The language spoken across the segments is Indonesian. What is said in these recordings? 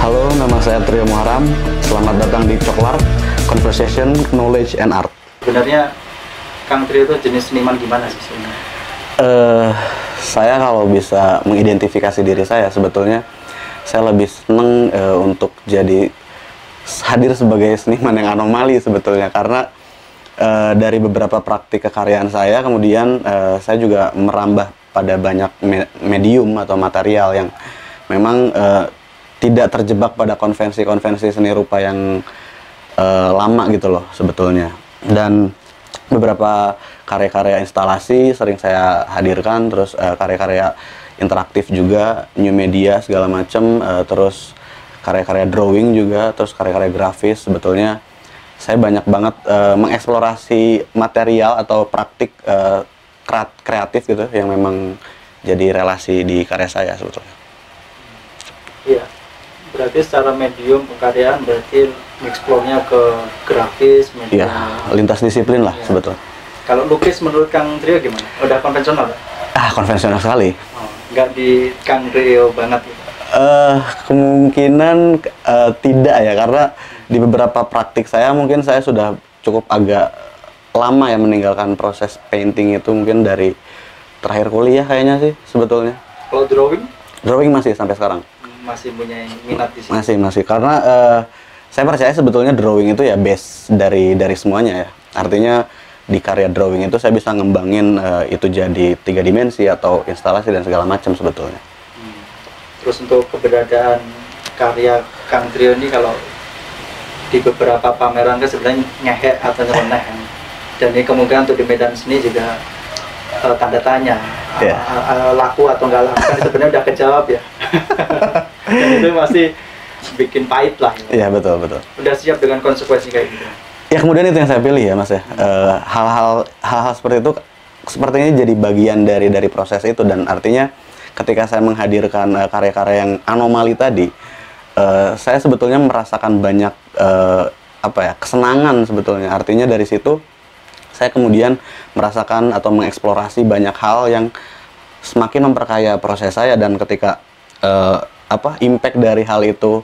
Halo, nama saya Trio Muharam. Selamat datang di Coklar, Conversation, Knowledge, and Art. Sebenarnya Kang Trio itu jenis seniman gimana sih sebenarnya? Saya kalau bisa mengidentifikasi diri saya, sebetulnya saya lebih seneng untuk jadi hadir sebagai seniman yang anomali sebetulnya. Karena dari beberapa praktik kekaryaan saya, kemudian saya juga merambah pada banyak medium atau material yang memang tidak terjebak pada konvensi-konvensi seni rupa yang lama gitu loh sebetulnya. Dan beberapa karya-karya instalasi sering saya hadirkan, terus karya-karya interaktif juga, new media segala macam, terus karya-karya drawing juga, terus karya-karya grafis. Sebetulnya saya banyak banget mengeksplorasi material atau praktik kreatif gitu yang memang jadi relasi di karya saya sebetulnya. Iya, berarti secara medium pengkaryaan berarti mengeksplornya ke grafis, media. Iya, lintas disiplin lah sebetulnya. Kalau lukis menurut Kang Trio gimana? Udah konvensional Pak? Konvensional sekali. Nggak di Kang Trio banget gitu? Kemungkinan tidak ya, karena di beberapa praktik saya mungkin saya sudah cukup agak lama ya meninggalkan proses painting itu, mungkin dari terakhir kuliah kayaknya sih sebetulnya. Kalau drawing? Drawing masih sampai sekarang. Masih punya minat di sini? Masih, karena saya percaya sebetulnya drawing itu ya base dari semuanya ya. Artinya di karya drawing itu saya bisa ngembangin itu jadi 3 dimensi atau instalasi dan segala macam sebetulnya. Terus untuk keberadaan karya Kang Trio ini kalau di beberapa pameran kan sebenarnya nyehek atau nyeleneh kan. Dan ini kemungkinan untuk di medan seni juga tanda tanya, laku atau enggak laku kan sebenarnya udah kejawab ya. Dan itu masih bikin pahit lah. Iya, betul. Udah siap dengan konsekuensi kayak gitu. Ya kemudian itu yang saya pilih ya Mas ya. Hal-hal seperti itu sepertinya jadi bagian dari proses itu, dan artinya ketika saya menghadirkan karya-karya yang anomali tadi, saya sebetulnya merasakan banyak kesenangan sebetulnya. Artinya dari situ saya kemudian merasakan atau mengeksplorasi banyak hal yang semakin memperkaya proses saya, dan ketika impact dari hal itu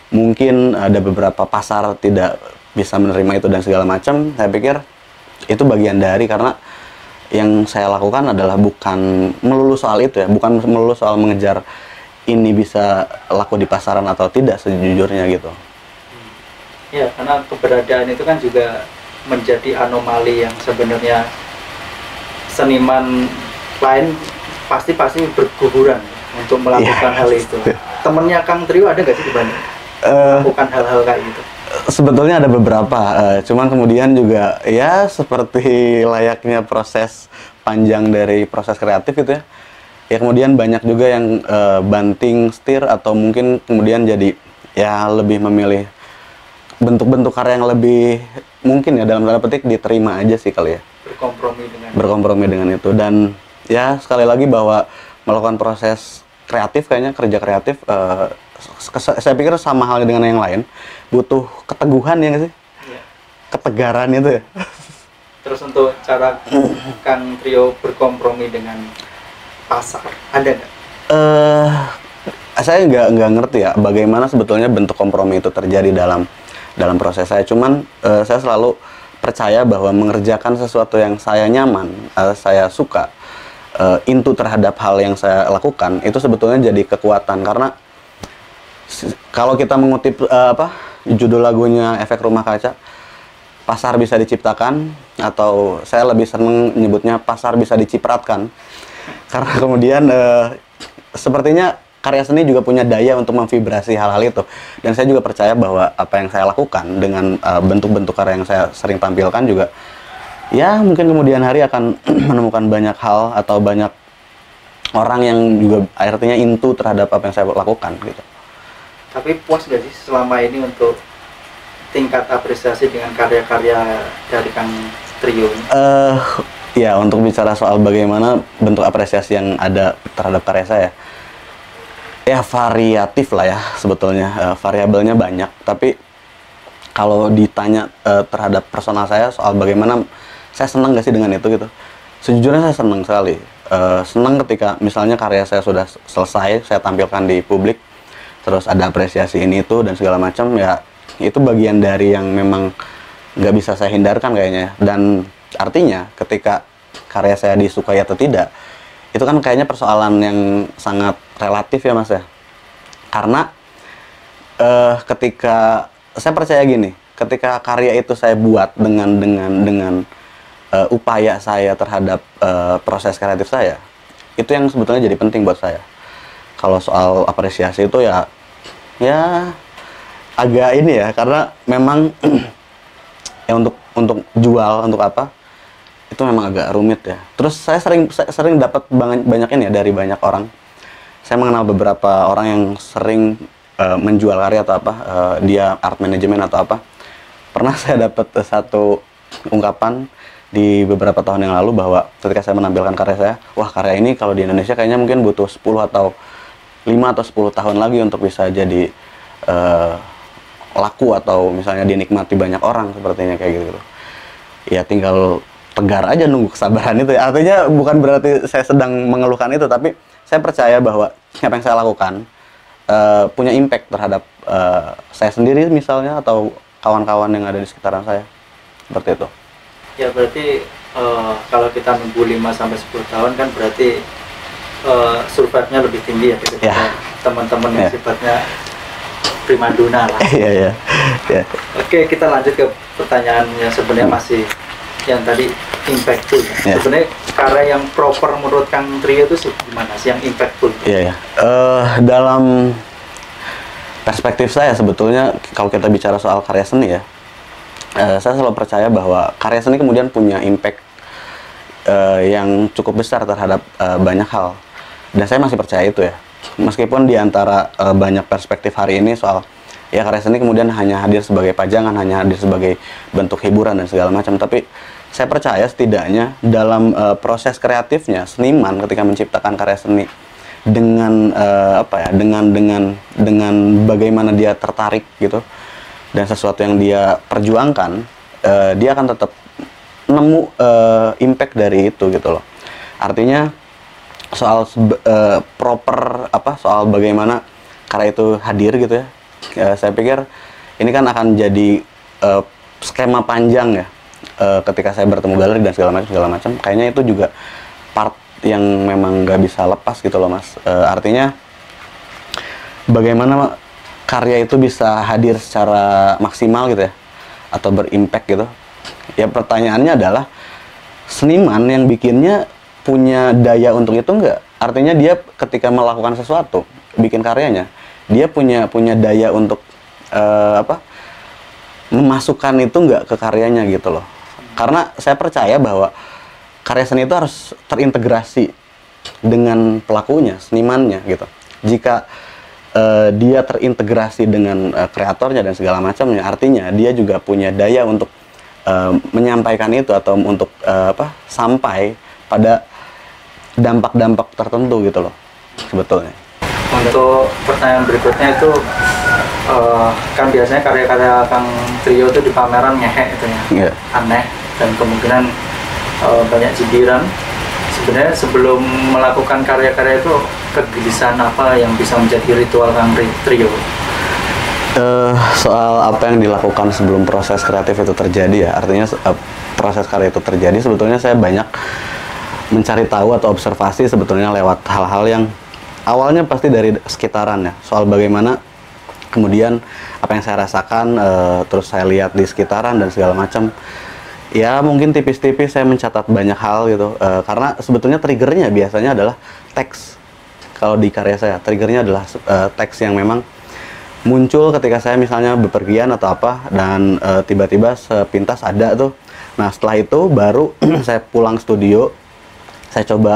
mungkin ada beberapa pasar tidak bisa menerima itu dan segala macam, saya pikir itu bagian dari, karena yang saya lakukan adalah bukan melulu soal itu ya, bukan melulu soal mengejar ini bisa laku di pasaran atau tidak sejujurnya gitu. Ya, karena keberadaan itu kan juga menjadi anomali yang sebenarnya seniman lain pasti berguguran untuk melakukan hal itu. Temennya Kang Trio ada nggak sih di Bandung melakukan hal-hal kayak gitu? Sebetulnya ada beberapa, cuman kemudian juga ya seperti layaknya proses panjang dari proses kreatif gitu ya. Ya kemudian banyak juga yang banting setir atau mungkin kemudian jadi ya lebih memilih bentuk-bentuk karya yang lebih mungkin ya dalam tanda petik diterima aja sih kali ya. Berkompromi dengan itu, dan ya sekali lagi bahwa melakukan proses kreatif, kayaknya kerja kreatif saya pikir sama halnya dengan yang lain, butuh keteguhan ya nggak sih? Ya. Ketegaran itu ya. Terus untuk cara Kang Trio berkompromi dengan pasar, ada nggak? Saya nggak ngerti ya bagaimana sebetulnya bentuk kompromi itu terjadi dalam proses saya. Cuman saya selalu percaya bahwa mengerjakan sesuatu yang saya nyaman, saya suka, into terhadap hal yang saya lakukan, itu sebetulnya jadi kekuatan. Karena kalau kita mengutip judul lagunya Efek Rumah Kaca, pasar bisa diciptakan, atau saya lebih senang menyebutnya pasar bisa dicipratkan. Karena kemudian sepertinya karya seni juga punya daya untuk memvibrasi hal-hal itu. Dan saya juga percaya bahwa apa yang saya lakukan dengan bentuk-bentuk karya yang saya sering tampilkan juga, ya mungkin kemudian hari akan menemukan banyak hal atau banyak orang yang juga artinya into terhadap apa yang saya lakukan gitu. Tapi puas gak sih selama ini untuk tingkat apresiasi dengan karya-karya dari Kang Trio? Ya, untuk bicara soal bagaimana bentuk apresiasi yang ada terhadap karya saya, ya variatif lah ya sebetulnya, variabelnya banyak. Tapi kalau ditanya terhadap personal saya soal bagaimana saya senang gak sih dengan itu gitu, sejujurnya saya senang sekali. Senang ketika misalnya karya saya sudah selesai, saya tampilkan di publik, terus ada apresiasi ini itu dan segala macam, ya itu bagian dari yang memang nggak bisa saya hindarkan kayaknya. Dan artinya ketika karya saya disukai atau tidak, itu kan kayaknya persoalan yang sangat relatif ya Mas ya. Karena ketika saya percaya gini, ketika karya itu saya buat dengan upaya saya terhadap proses kreatif saya, itu yang sebetulnya jadi penting buat saya. Kalau soal apresiasi itu ya agak ini ya, karena memang ya untuk jual, untuk apa, itu memang agak rumit ya. Terus saya sering dapat banyak ini ya dari banyak orang. Saya mengenal beberapa orang yang sering menjual karya atau apa, dia art management atau apa. Pernah saya dapat satu ungkapan di beberapa tahun yang lalu bahwa ketika saya menampilkan karya saya, wah karya ini kalau di Indonesia kayaknya mungkin butuh 10 atau 5 atau 10 tahun lagi untuk bisa jadi laku atau misalnya dinikmati banyak orang, sepertinya kayak gitu. Ya tinggal tegar aja nunggu kesabaran itu ya. Artinya bukan berarti saya sedang mengeluhkan itu, tapi saya percaya bahwa apa yang saya lakukan punya impact terhadap saya sendiri misalnya, atau kawan-kawan yang ada di sekitaran saya, seperti itu. Ya berarti kalau kita nunggu 5-10 tahun kan berarti survive-nya lebih tinggi ya ketika teman-teman yang sifatnya primadona lah. Iya. Oke, kita lanjut ke pertanyaan yang sebenarnya masih yang tadi impactful. Sebenarnya karya yang proper menurut Kang Trio itu gimana sih yang impactful? Iya. Dalam perspektif saya sebetulnya kalau kita bicara soal karya seni ya, saya selalu percaya bahwa karya seni kemudian punya impact yang cukup besar terhadap banyak hal. Dan saya masih percaya itu ya. Meskipun di antara banyak perspektif hari ini soal ya karya seni kemudian hanya hadir sebagai pajangan, hanya hadir sebagai bentuk hiburan dan segala macam, tapi saya percaya setidaknya dalam proses kreatifnya seniman ketika menciptakan karya seni dengan dengan bagaimana dia tertarik gitu dan sesuatu yang dia perjuangkan, dia akan tetap nemu impact dari itu gitu loh. Artinya soal soal bagaimana karya itu hadir gitu ya, saya pikir ini kan akan jadi skema panjang ya. Ketika saya bertemu galeri dan segala macam, kayaknya itu juga part yang memang nggak bisa lepas gitu loh Mas. Artinya bagaimana karya itu bisa hadir secara maksimal gitu ya, atau berimpact gitu. Ya pertanyaannya adalah seniman yang bikinnya punya daya untuk itu nggak? Artinya dia ketika melakukan sesuatu, bikin karyanya, dia punya daya untuk memasukkan itu nggak ke karyanya gitu loh. Karena saya percaya bahwa karya seni itu harus terintegrasi dengan pelakunya, senimannya gitu. Jika dia terintegrasi dengan kreatornya dan segala macamnya, artinya dia juga punya daya untuk menyampaikan itu atau untuk sampai pada dampak-dampak tertentu gitu loh sebetulnya. Untuk pertanyaan berikutnya itu kan biasanya karya-karya Kang Trio itu di pameran ngehek itu ya, aneh dan kemungkinan banyak cibiran. Sebenarnya sebelum melakukan karya-karya itu kegelisahan apa yang bisa menjadi ritual Kang Trio? Soal apa yang dilakukan sebelum proses kreatif itu terjadi ya, artinya proses karya itu terjadi, sebetulnya saya banyak mencari tahu atau observasi sebetulnya lewat hal-hal yang awalnya pasti dari sekitaran ya, soal bagaimana kemudian apa yang saya rasakan, terus saya lihat di sekitaran dan segala macam. Ya mungkin tipis-tipis saya mencatat banyak hal gitu, karena sebetulnya triggernya biasanya adalah teks. Kalau di karya saya, triggernya adalah teks yang memang muncul ketika saya misalnya bepergian atau apa, dan tiba-tiba sepintas ada tuh. Nah setelah itu baru saya pulang studio, saya coba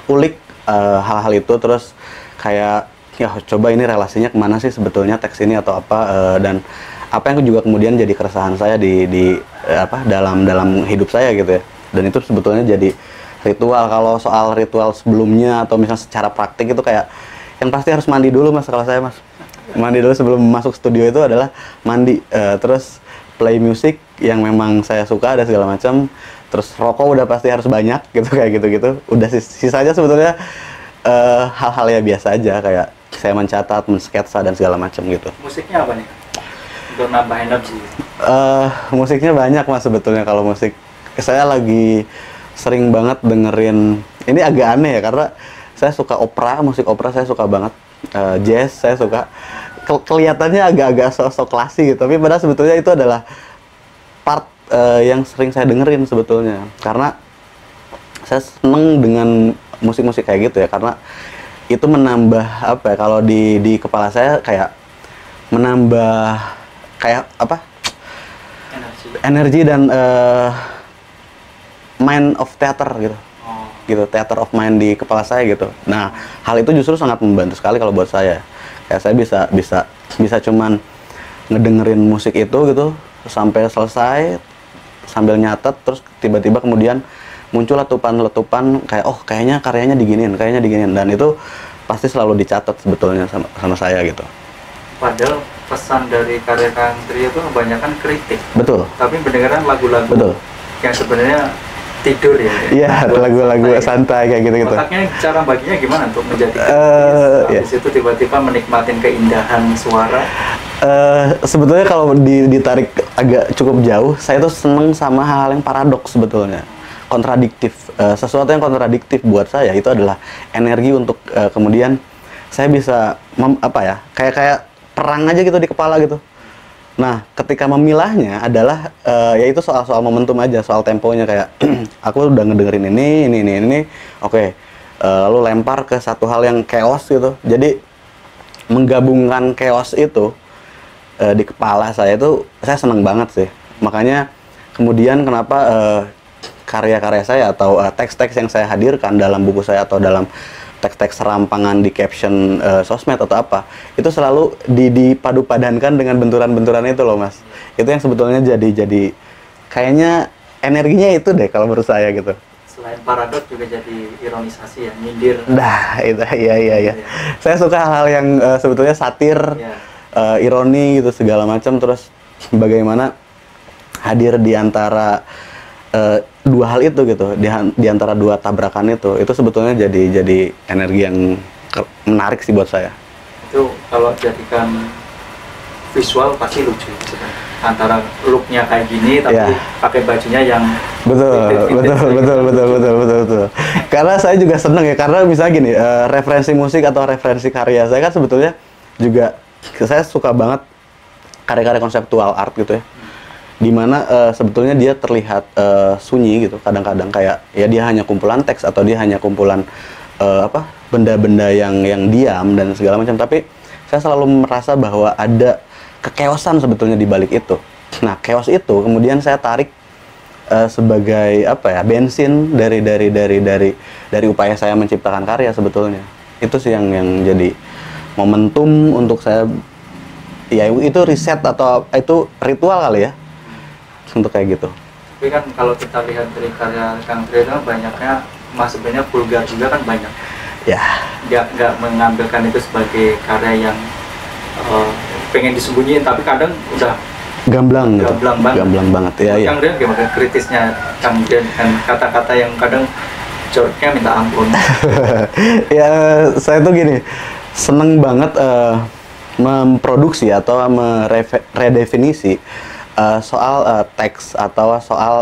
ulik hal-hal itu, terus kayak ya coba ini relasinya kemana sih sebetulnya teks ini atau apa, dan apa yang juga kemudian jadi keresahan saya di dalam hidup saya gitu ya. Dan itu sebetulnya jadi ritual. Kalau soal ritual sebelumnya atau misalnya secara praktik itu kayak yang pasti harus mandi dulu Mas, kalau saya Mas. Mandi dulu sebelum masuk studio itu adalah mandi, terus play music yang memang saya suka dan segala macam, terus rokok udah pasti harus banyak gitu, kayak gitu-gitu. Udah sisanya sebetulnya hal-hal ya biasa aja, kayak saya mencatat, mensketsa dan segala macam gitu. Musiknya apa nih? Untuk nambah energi. Musiknya banyak mas sebetulnya. Kalau musik saya lagi sering banget dengerin, ini agak aneh ya karena saya suka opera, musik opera saya suka banget, jazz saya suka. Kelihatannya agak-agak sok-sok klasik gitu, tapi padahal sebetulnya itu adalah part yang sering saya dengerin sebetulnya, karena saya seneng dengan musik-musik kayak gitu ya, karena itu menambah apa ya, kalau di kepala saya kayak menambah kayak apa, energi dan mind of theater gitu. Gitu, theater of mind di kepala saya gitu. Nah, hal itu justru sangat membantu sekali kalau buat saya. Kayak saya bisa cuman ngedengerin musik itu gitu sampai selesai sambil nyatet, terus tiba-tiba kemudian muncul letupan-letupan kayak oh kayaknya karyanya diginiin, dan itu pasti selalu dicatat sebetulnya sama saya gitu. Padahal pesan dari karya Kang Trio itu kebanyakan kritik. Betul. Tapi mendengarkan lagu-lagu Betul. yang sebenarnya tidur ya. Iya, lagu-lagu santai kayak gitu-gitu. Makanya cara baginya gimana untuk menjadi habis itu tiba-tiba menikmatin keindahan suara? Sebetulnya kalau ditarik agak cukup jauh, saya tuh seneng sama hal-hal yang paradoks sebetulnya, kontradiktif. Sesuatu yang kontradiktif buat saya itu adalah energi untuk kemudian saya bisa kayak perang aja gitu di kepala gitu. Nah, ketika memilahnya adalah yaitu soal momentum aja, soal temponya, kayak aku udah ngedengerin ini, oke, lalu lempar ke satu hal yang chaos gitu. Jadi menggabungkan chaos itu di kepala saya itu saya seneng banget sih. Makanya kemudian kenapa karya-karya saya atau teks-teks yang saya hadirkan dalam buku saya atau dalam teks-teks serampangan di caption sosmed atau apa, itu selalu dipadu-padankan dengan benturan-benturan itu loh mas. Itu yang sebetulnya jadi kayaknya energinya itu deh kalau menurut saya gitu. Selain paradok juga jadi ironisasi ya, nyindir. Nah itu iya. Saya suka hal-hal yang sebetulnya satir, ironi gitu segala macam, terus bagaimana hadir di antara dua hal itu gitu, di antara dua tabrakan itu sebetulnya jadi energi yang menarik sih buat saya. Itu kalau jadikan visual pasti lucu sebenarnya. Antara looknya kayak gini tapi pakai bajunya yang betul. Karena saya juga seneng ya, karena misalnya gini, referensi musik atau referensi karya saya kan sebetulnya juga saya suka banget karya-karya konseptual art gitu ya. Dimana sebetulnya dia terlihat sunyi gitu, kadang-kadang kayak ya dia hanya kumpulan teks atau dia hanya kumpulan benda-benda yang diam dan segala macam, tapi saya selalu merasa bahwa ada kekeosan sebetulnya di balik itu. Nah, chaos itu kemudian saya tarik sebagai bensin dari upaya saya menciptakan karya sebetulnya. Itu sih yang jadi momentum untuk saya, ya itu riset atau itu ritual kali ya, untuk kayak gitu. Tapi kan kalau kita lihat dari karya Kang Trio banyaknya sebenarnya vulgar juga kan banyak. Ya. Nggak mengambilkan itu sebagai karya yang pengen disembunyiin, tapi kadang udah gamblang banget ya. Kang Trio gimana kritisnya Kang Trio dengan kata-kata yang kadang joroknya minta ampun? Ya saya tuh gini, seneng banget memproduksi atau meredefinisi soal teks atau soal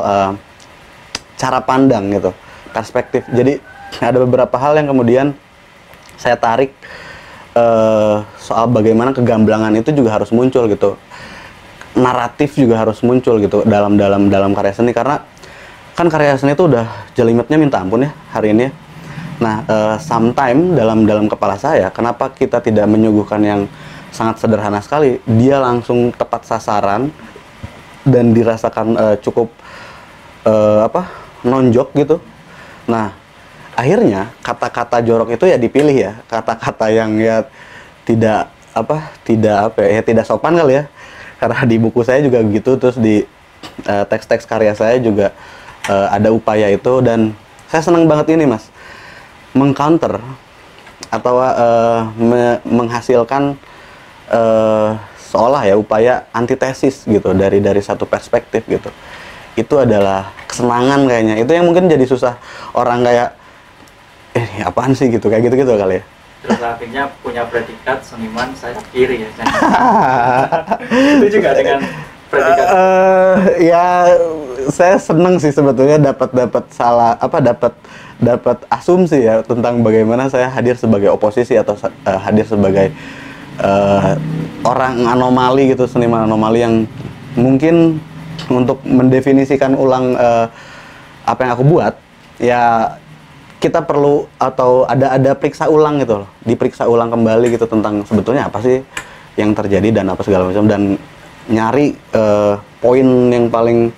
cara pandang gitu, perspektif. Jadi ada beberapa hal yang kemudian saya tarik soal bagaimana kegamblangan itu juga harus muncul gitu, naratif juga harus muncul gitu dalam karya seni, karena kan karya seni itu udah jelimetnya minta ampun ya hari ini ya. Nah, sometime dalam kepala saya, kenapa kita tidak menyuguhkan yang sangat sederhana sekali, dia langsung tepat sasaran dan dirasakan cukup nonjok gitu. Nah, akhirnya kata-kata jorok itu ya dipilih ya, kata-kata yang ya tidak sopan kali ya. Karena di buku saya juga begitu, terus di teks-teks karya saya juga ada upaya itu, dan saya senang banget ini mas, mengcounter atau menghasilkan seolah ya upaya antitesis gitu dari satu perspektif gitu. Itu adalah kesenangan kayaknya. Itu yang mungkin jadi susah orang kayak ini apaan sih gitu, kayak gitu kali ya. terus akhirnya punya predikat seniman sayap kiri ya. Itu juga dengan predikat. Ya saya seneng sih sebetulnya dapat asumsi ya tentang bagaimana saya hadir sebagai oposisi atau hadir sebagai orang anomali gitu, seniman anomali yang mungkin untuk mendefinisikan ulang apa yang aku buat, ya kita perlu atau ada periksa ulang gitu loh, diperiksa ulang kembali gitu tentang sebetulnya apa sih yang terjadi dan apa segala macam, dan nyari poin yang paling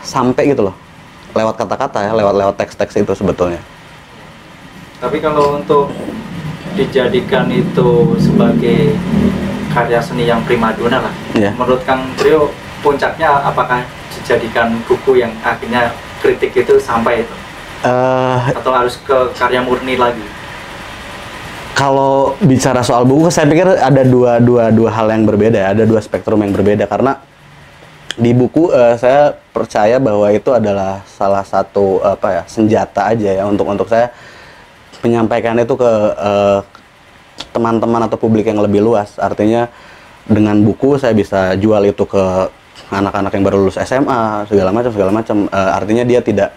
sampai gitu loh, lewat kata-kata ya, lewat teks-teks itu sebetulnya. Tapi kalau untuk dijadikan itu sebagai karya seni yang primadona lah, menurut Kang Trio puncaknya apakah dijadikan buku yang akhirnya kritik itu sampai itu? Atau harus ke karya murni lagi? Kalau bicara soal buku, saya pikir ada dua hal yang berbeda, ada dua spektrum yang berbeda, karena di buku saya percaya bahwa itu adalah salah satu senjata aja ya untuk saya menyampaikan itu ke teman-teman atau publik yang lebih luas. Artinya dengan buku saya bisa jual itu ke anak-anak yang baru lulus SMA segala macam. Artinya dia tidak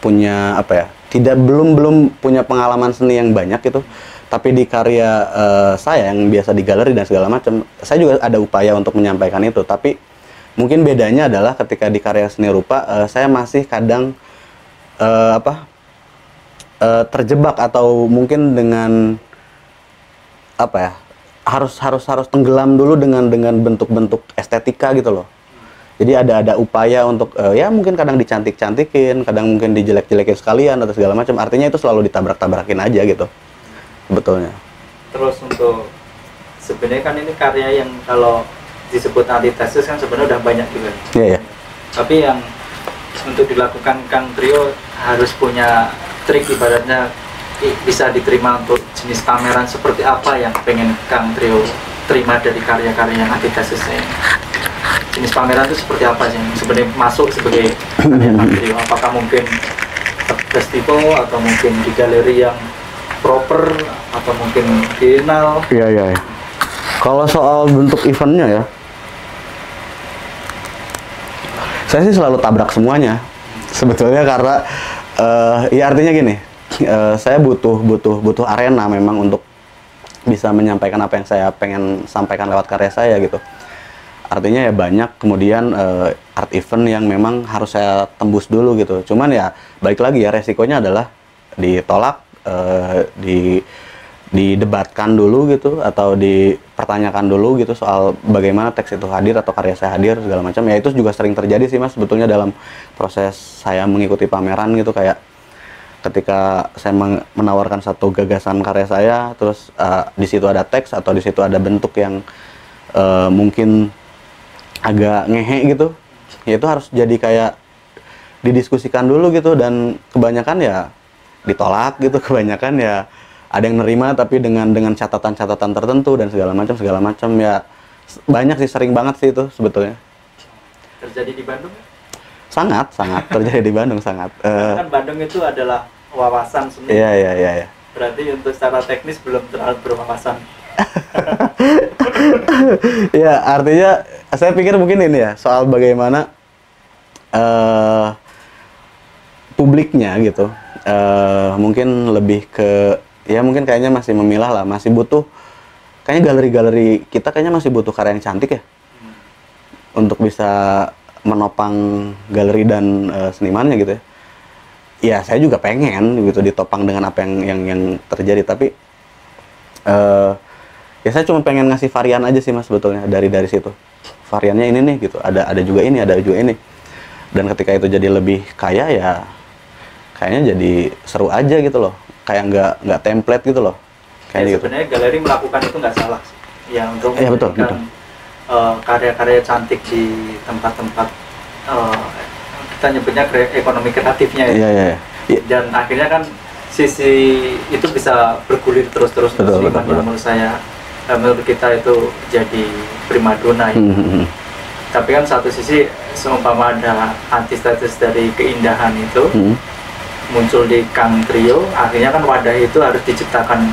punya belum punya pengalaman seni yang banyak gitu, tapi di karya saya yang biasa di galeri dan segala macam, saya juga ada upaya untuk menyampaikan itu. Tapi mungkin bedanya adalah ketika di karya seni rupa saya masih kadang terjebak atau mungkin dengan harus tenggelam dulu dengan bentuk-bentuk estetika gitu loh. Jadi ada upaya untuk ya mungkin kadang dicantik-cantikin, kadang mungkin dijelek-jelekin sekalian atau segala macam. Artinya itu selalu ditabrak-tabrakin aja gitu. Sebetulnya. Terus untuk sebenarnya kan ini karya yang kalau disebut antitesis kan sebenarnya udah banyak juga. Iya. Tapi yang untuk dilakukan Kang Trio harus punya trik, ibaratnya bisa diterima untuk jenis pameran seperti apa yang pengen Kang Trio terima dari karya-karya yang antitesisnya. Jenis pameran itu seperti apa sih yang sebenarnya masuk sebagai karya Kang Trio? Apakah mungkin festival atau mungkin di galeri yang proper atau mungkin bienal? Iya. Kalau soal bentuk eventnya ya, saya sih selalu tabrak semuanya sebetulnya, karena ya artinya gini, saya butuh arena memang untuk bisa menyampaikan apa yang saya pengen sampaikan lewat karya saya gitu. Artinya ya banyak kemudian art event yang memang harus saya tembus dulu gitu. Cuman ya balik lagi ya, resikonya adalah ditolak, didebatkan dulu gitu, atau dipertanyakan dulu gitu soal bagaimana teks itu hadir atau karya saya hadir segala macam. Ya itu juga sering terjadi sih Mas sebetulnya dalam proses saya mengikuti pameran gitu. Kayak ketika saya menawarkan satu gagasan karya saya, terus di situ ada teks atau di situ ada bentuk yang mungkin agak ngehe gitu, ya itu harus jadi kayak didiskusikan dulu gitu, dan kebanyakan ya ditolak gitu, kebanyakan ya ada yang nerima tapi dengan catatan-catatan tertentu dan segala macam ya. Banyak sih, sering banget sih itu sebetulnya. Terjadi di Bandung? Sangat terjadi di Bandung, sangat. Kan Bandung itu adalah wawasan seni. Iya. Berarti untuk secara teknis belum terlalu berwawasan. Ya artinya saya pikir mungkin ini ya soal bagaimana publiknya gitu, mungkin lebih ke ya mungkin kayaknya masih memilah lah, masih butuh kayaknya galeri-galeri kita kayaknya masih butuh karya yang cantik ya untuk bisa menopang galeri dan senimannya gitu ya. Ya saya juga pengen gitu ditopang dengan apa yang terjadi, tapi ya saya cuma pengen ngasih varian aja sih Mas sebetulnya dari situ. Variannya ini nih gitu, ada juga ini, ada juga ini. Dan ketika itu jadi lebih kaya ya kayaknya jadi seru aja gitu loh. Kayak nggak template gitu loh. Kayak ya, gitu. Sebenarnya galeri melakukan itu nggak salah sih. Ya untuk betul. Karya-karya cantik di tempat-tempat kita nyebutnya ekonomi kreatifnya ya. Iya. Dan akhirnya kan sisi itu bisa bergulir terus-terus menurut saya. Menurut kita itu jadi primadona ya. Tapi kan satu sisi seumpama ada antitesis dari keindahan itu muncul di Kang Trio, akhirnya kan wadah itu harus diciptakan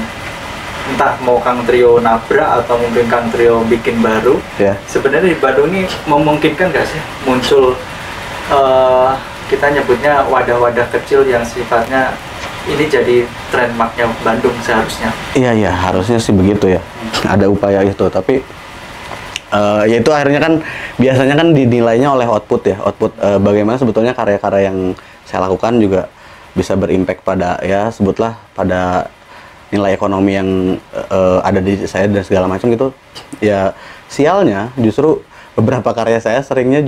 entah mau Kang Trio nabrak atau mungkin Kang Trio bikin baru. Sebenarnya di Bandung ini memungkinkan nggak sih muncul kita nyebutnya wadah-wadah kecil yang sifatnya ini jadi trademarknya Bandung seharusnya? Iya, harusnya sih begitu ya. Ada upaya itu, tapi ya itu akhirnya kan biasanya kan dinilainya oleh output ya. Output bagaimana sebetulnya karya-karya yang saya lakukan juga bisa berimpact pada, ya sebutlah pada nilai ekonomi yang ada di saya dan segala macam gitu. Ya sialnya justru beberapa karya saya seringnya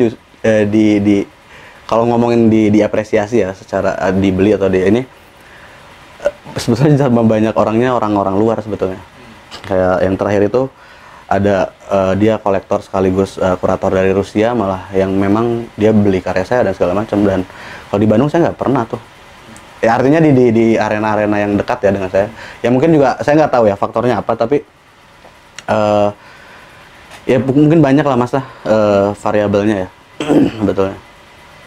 kalau ngomongin diapresiasi ya, secara dibeli atau ini, sebetulnya sama banyak orangnya orang-orang luar sebetulnya. Kayak yang terakhir itu ada dia kolektor sekaligus kurator dari Rusia, malah yang memang dia beli karya saya dan segala macam. Dan kalau di Bandung saya nggak pernah tuh. Ya artinya di arena-arena yang dekat ya dengan saya. Ya mungkin juga saya nggak tahu ya faktornya apa, tapi ya mungkin banyak lah mas lah variabelnya ya. Betulnya.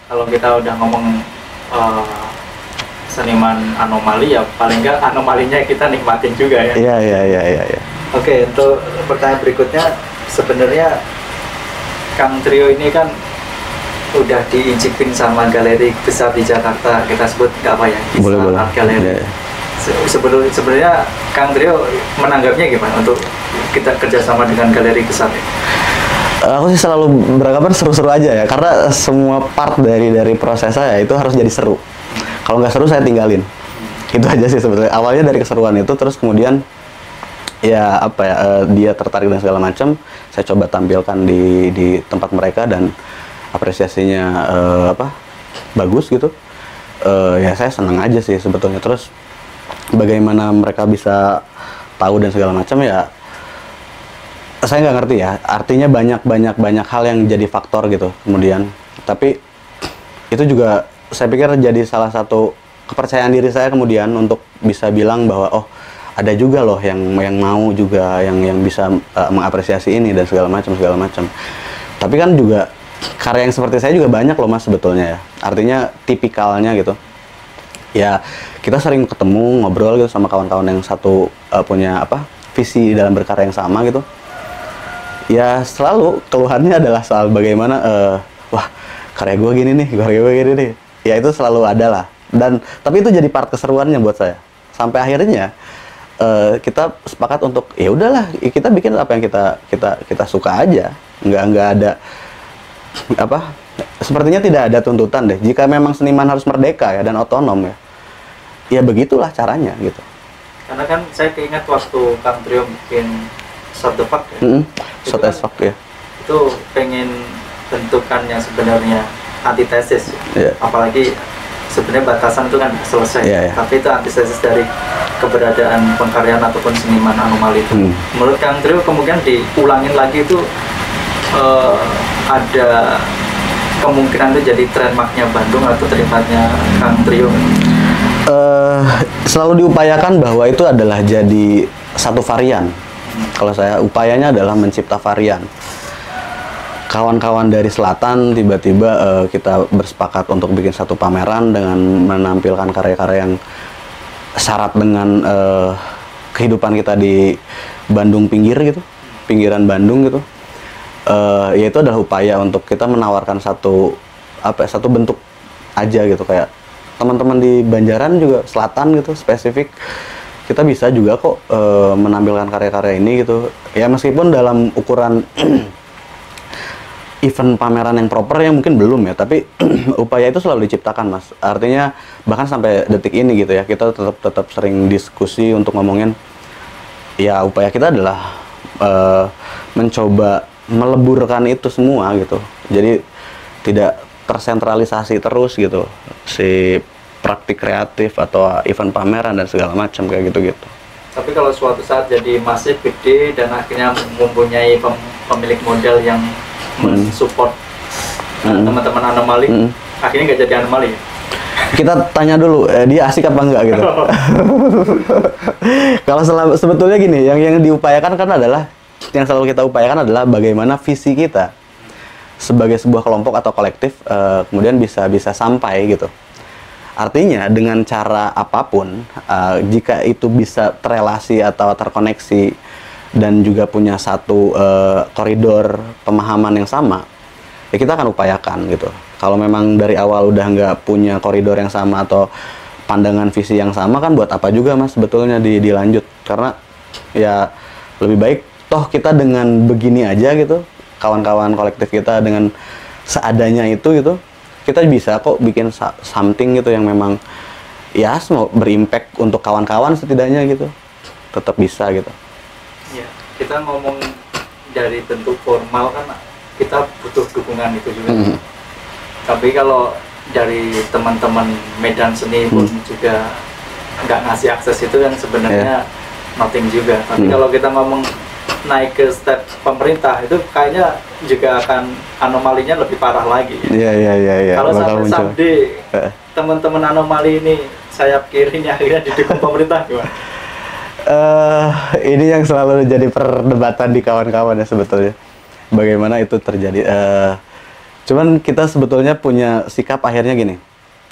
Kalau kita udah ngomong seniman anomali, ya paling nggak anomalinya kita nikmatin juga ya. Iya. Oke, untuk pertanyaan berikutnya, sebenarnya Kang Trio ini kan udah diincipin sama galeri besar di Jakarta, kita sebut apa ya? Boleh. Art Gallery. Sebenarnya Kang Trio menanggapnya gimana untuk kita kerjasama dengan galeri besar ini? Aku sih selalu beranggapan seru-seru aja ya, karena semua part dari proses saya itu harus jadi seru. Kalau nggak seru saya tinggalin. Itu aja sih sebetulnya. Awalnya dari keseruan itu, terus kemudian ya apa ya, dia tertarik dan segala macam, saya coba tampilkan di tempat mereka dan apresiasinya bagus gitu. Ya saya senang aja sih sebetulnya. Terus bagaimana mereka bisa tahu dan segala macam, ya saya nggak ngerti ya. Artinya banyak hal yang jadi faktor gitu kemudian. Tapi itu juga saya pikir jadi salah satu kepercayaan diri saya kemudian untuk bisa bilang bahwa oh, ada juga loh yang mau juga yang bisa mengapresiasi ini dan segala macam. Tapi kan juga karya yang seperti saya juga banyak loh mas sebetulnya ya. Artinya tipikalnya gitu. Ya kita sering ketemu ngobrol gitu sama kawan-kawan yang satu punya visi dalam berkarya yang sama gitu. Ya selalu keluhannya adalah soal bagaimana wah karya gue gini nih. Ya itu selalu ada lah. Tapi itu jadi part keseruannya buat saya. Sampai akhirnya kita sepakat untuk ya udahlah kita bikin apa yang kita suka aja. Nggak ada sepertinya tidak ada tuntutan deh. Jika memang seniman harus merdeka ya dan otonom ya. Ya begitulah caranya gitu. Karena kan saya keinget waktu Kang Trio bikin Shot the Fuck ya. Shot as fuck ya. Itu pengen bentukan yang sebenarnya antitesis. Yeah. Apalagi sebenarnya batasan itu kan selesai. Yeah. Tapi itu antitesis dari keberadaan pengkaryaan ataupun seniman anomali itu. Menurut Kang Trio kemungkinan diulangin lagi itu ada kemungkinan itu jadi trademarknya Bandung atau trademarknya Kang Trio? Selalu diupayakan bahwa itu adalah jadi satu varian. Kalau saya upayanya adalah mencipta varian. Kawan-kawan dari selatan tiba-tiba kita bersepakat untuk bikin satu pameran dengan menampilkan karya-karya yang syarat dengan kehidupan kita di Bandung pinggir gitu, pinggiran Bandung gitu. Yaitu adalah upaya untuk kita menawarkan satu bentuk aja gitu, kayak teman-teman di Banjaran juga selatan gitu spesifik. Kita bisa juga kok menampilkan karya-karya ini gitu. Ya meskipun dalam ukuran event pameran yang proper yang mungkin belum ya, tapi upaya itu selalu diciptakan mas. Artinya bahkan sampai detik ini gitu ya, kita tetap sering diskusi untuk ngomongin ya upaya kita adalah mencoba meleburkan itu semua gitu. Jadi tidak tersentralisasi terus gitu si praktik kreatif atau event pameran dan segala macam kayak gitu-gitu. Tapi kalau suatu saat jadi masif gede dan akhirnya mempunyai pemilik model yang mensupport teman-teman anomali, akhirnya nggak jadi anomali. Kita tanya dulu dia asik apa enggak gitu. Kalau sebetulnya gini, yang diupayakan kan adalah yang selalu kita upayakan adalah bagaimana visi kita sebagai sebuah kelompok atau kolektif kemudian bisa sampai gitu. Artinya dengan cara apapun, jika itu bisa terelasi atau terkoneksi dan juga punya satu koridor pemahaman yang sama, ya kita akan upayakan gitu. Kalau memang dari awal udah nggak punya koridor yang sama atau pandangan visi yang sama, kan buat apa juga mas sebetulnya dilanjut. Karena ya lebih baik toh kita dengan begini aja gitu, kawan-kawan kolektif kita dengan seadanya itu gitu, kita bisa kok bikin something gitu yang memang ya mau berimpact untuk kawan-kawan setidaknya gitu, tetap bisa gitu. Ya, kita ngomong dari bentuk formal kan kita butuh dukungan itu juga. Tapi kalau dari teman-teman medan seni pun juga nggak ngasih akses itu kan sebenarnya nothing juga. Tapi kalau kita ngomong naik ke step pemerintah itu kayaknya juga akan anomalinya lebih parah lagi. Iya. Kalau sampai teman-teman anomali ini sayap kirinya akhirnya didukung pemerintah gimana? Ini yang selalu jadi perdebatan di kawan-kawan ya sebetulnya. Bagaimana itu terjadi? Cuman kita sebetulnya punya sikap akhirnya gini.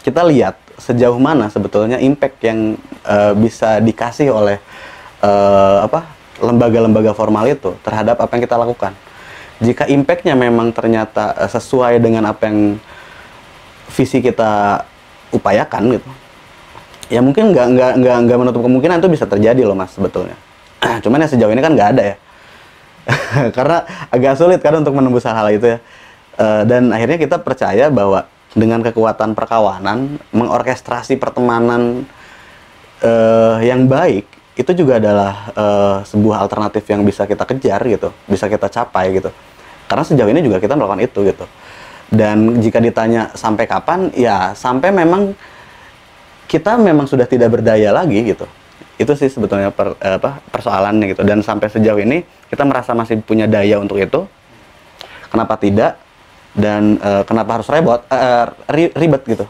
Kita lihat sejauh mana sebetulnya impact yang bisa dikasih oleh lembaga-lembaga formal itu terhadap apa yang kita lakukan. Jika impactnya memang ternyata sesuai dengan apa yang visi kita upayakan gitu, ya mungkin nggak menutup kemungkinan itu bisa terjadi loh mas sebetulnya. Cuman ya sejauh ini kan nggak ada ya, karena agak sulit kan untuk menembus hal-hal itu ya. Dan akhirnya kita percaya bahwa dengan kekuatan perkawanan, mengorkestrasi pertemanan yang baik, itu juga adalah sebuah alternatif yang bisa kita kejar gitu, bisa kita capai gitu. Karena sejauh ini juga kita melakukan itu gitu. Dan jika ditanya sampai kapan, ya sampai memang kita memang sudah tidak berdaya lagi gitu. Itu sih sebetulnya persoalannya gitu. Dan sampai sejauh ini kita merasa masih punya daya untuk itu. Kenapa tidak? Dan kenapa harus ribet gitu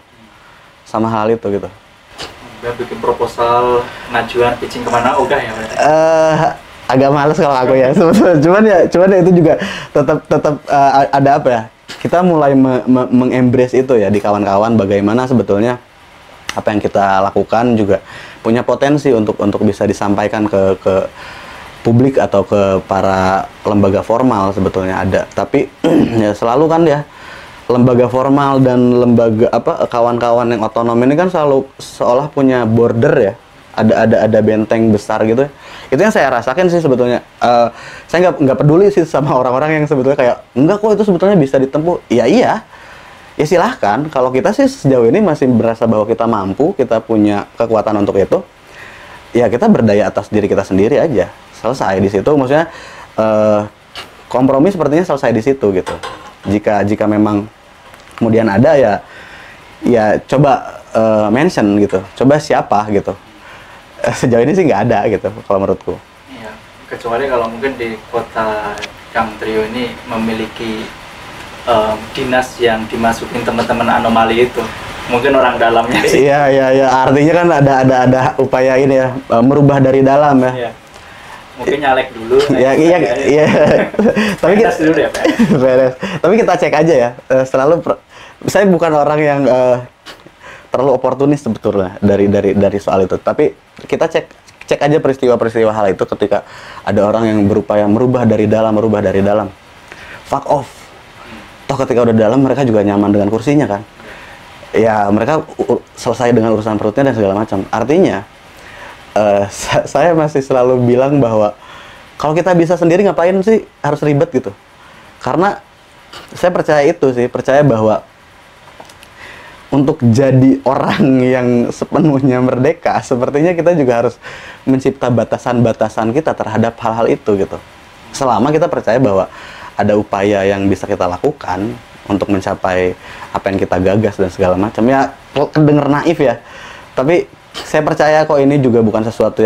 sama hal itu gitu. Udah bikin proposal, ngajuan, pitching kemana, udah ya berarti? Agak males kalau aku ya sebetulnya. Cuman ya itu juga tetap ada apa ya? Kita mulai mengembrace itu ya di kawan-kawan, bagaimana sebetulnya apa yang kita lakukan juga punya potensi untuk bisa disampaikan ke publik atau ke para lembaga formal sebetulnya ada. Tapi ya selalu kan ya lembaga formal dan lembaga kawan-kawan yang otonom ini kan selalu seolah punya border ya, ada benteng besar gitu. Itu yang saya rasakan sih sebetulnya. Saya nggak peduli sih sama orang-orang yang sebetulnya kayak enggak kok itu sebetulnya bisa ditempuh. Ya silahkan. Kalau kita sih sejauh ini masih berasa bahwa kita mampu, kita punya kekuatan untuk itu. Ya kita berdaya atas diri kita sendiri aja. Selesai di situ. Maksudnya kompromi sepertinya selesai di situ gitu. Jika memang kemudian ada ya coba mention gitu, coba siapa gitu. Sejauh ini sih nggak ada gitu kalau menurutku. Iya, kecuali kalau mungkin di kota Kang Trio ini memiliki dinas yang dimasukin teman-teman anomali itu, mungkin orang dalamnya sih. Iya, artinya kan ada upaya ini ya, merubah dari dalam ya. Iya. Mungkin nyalek dulu. Iya. Tapi kita dulu ya, beres. Tapi kita cek aja ya. Saya bukan orang yang terlalu oportunis sebetulnya dari soal itu. Tapi kita cek aja peristiwa-peristiwa hal itu ketika ada orang yang berupaya merubah dari dalam. Fuck off. Toh ketika udah dalam mereka juga nyaman dengan kursinya kan. Ya mereka selesai dengan urusan perutnya dan segala macam. Artinya saya masih selalu bilang bahwa kalau kita bisa sendiri ngapain sih harus ribet gitu. Karena saya percaya bahwa untuk jadi orang yang sepenuhnya merdeka, sepertinya kita juga harus mencipta batasan-batasan kita terhadap hal-hal itu gitu. Selama kita percaya bahwa ada upaya yang bisa kita lakukan untuk mencapai apa yang kita gagas dan segala macam. Ya kedenger naif ya, tapi saya percaya kok ini juga bukan sesuatu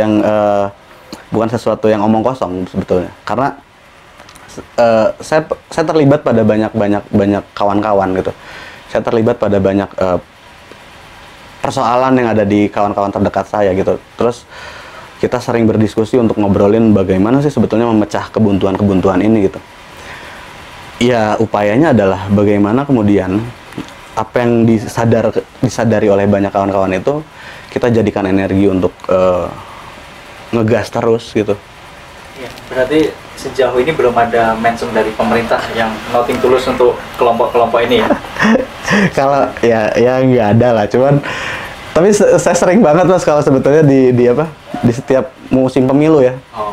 yang omong kosong sebetulnya. Karena saya terlibat pada banyak kawan-kawan gitu. Saya terlibat pada banyak persoalan yang ada di kawan-kawan terdekat saya gitu. Terus kita sering berdiskusi untuk ngobrolin bagaimana sih sebetulnya memecah kebuntuan-kebuntuan ini gitu. Ya upayanya adalah bagaimana kemudian apa yang disadari oleh banyak kawan-kawan itu kita jadikan energi untuk ngegas terus gitu. Ya, berarti sejauh ini belum ada mention dari pemerintah yang nothing tulus untuk kelompok-kelompok ini ya? Kalau ya nggak ada lah, cuman tapi saya sering banget Mas kalau sebetulnya di setiap musim pemilu ya. Oh.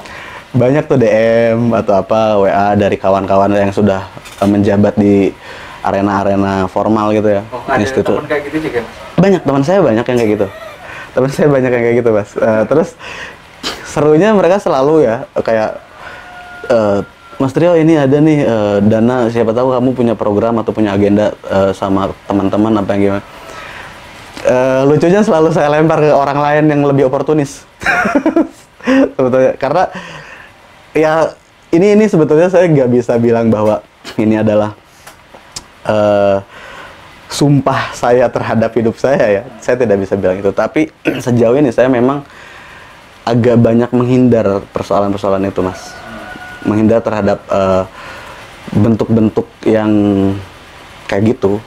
Banyak tuh DM atau apa WA dari kawan-kawan yang sudah menjabat di arena-arena formal gitu ya. Oh, ada teman kayak gitu juga, Mas? Banyak, teman saya banyak yang kayak gitu. Teman saya banyak yang kayak gitu, Mas. Terus serunya mereka selalu ya kayak Mas Trio ini ada nih dana, siapa tahu kamu punya program atau punya agenda sama teman-teman apa yang gimana. Lucunya selalu saya lempar ke orang lain yang lebih oportunis. Sebetulnya karena ya ini sebetulnya saya nggak bisa bilang bahwa ini adalah sumpah saya terhadap hidup saya ya. Saya tidak bisa bilang itu. Tapi sejauh ini saya memang agak banyak menghindar persoalan-persoalan itu, Mas. Menghindar terhadap bentuk-bentuk yang kayak gitu.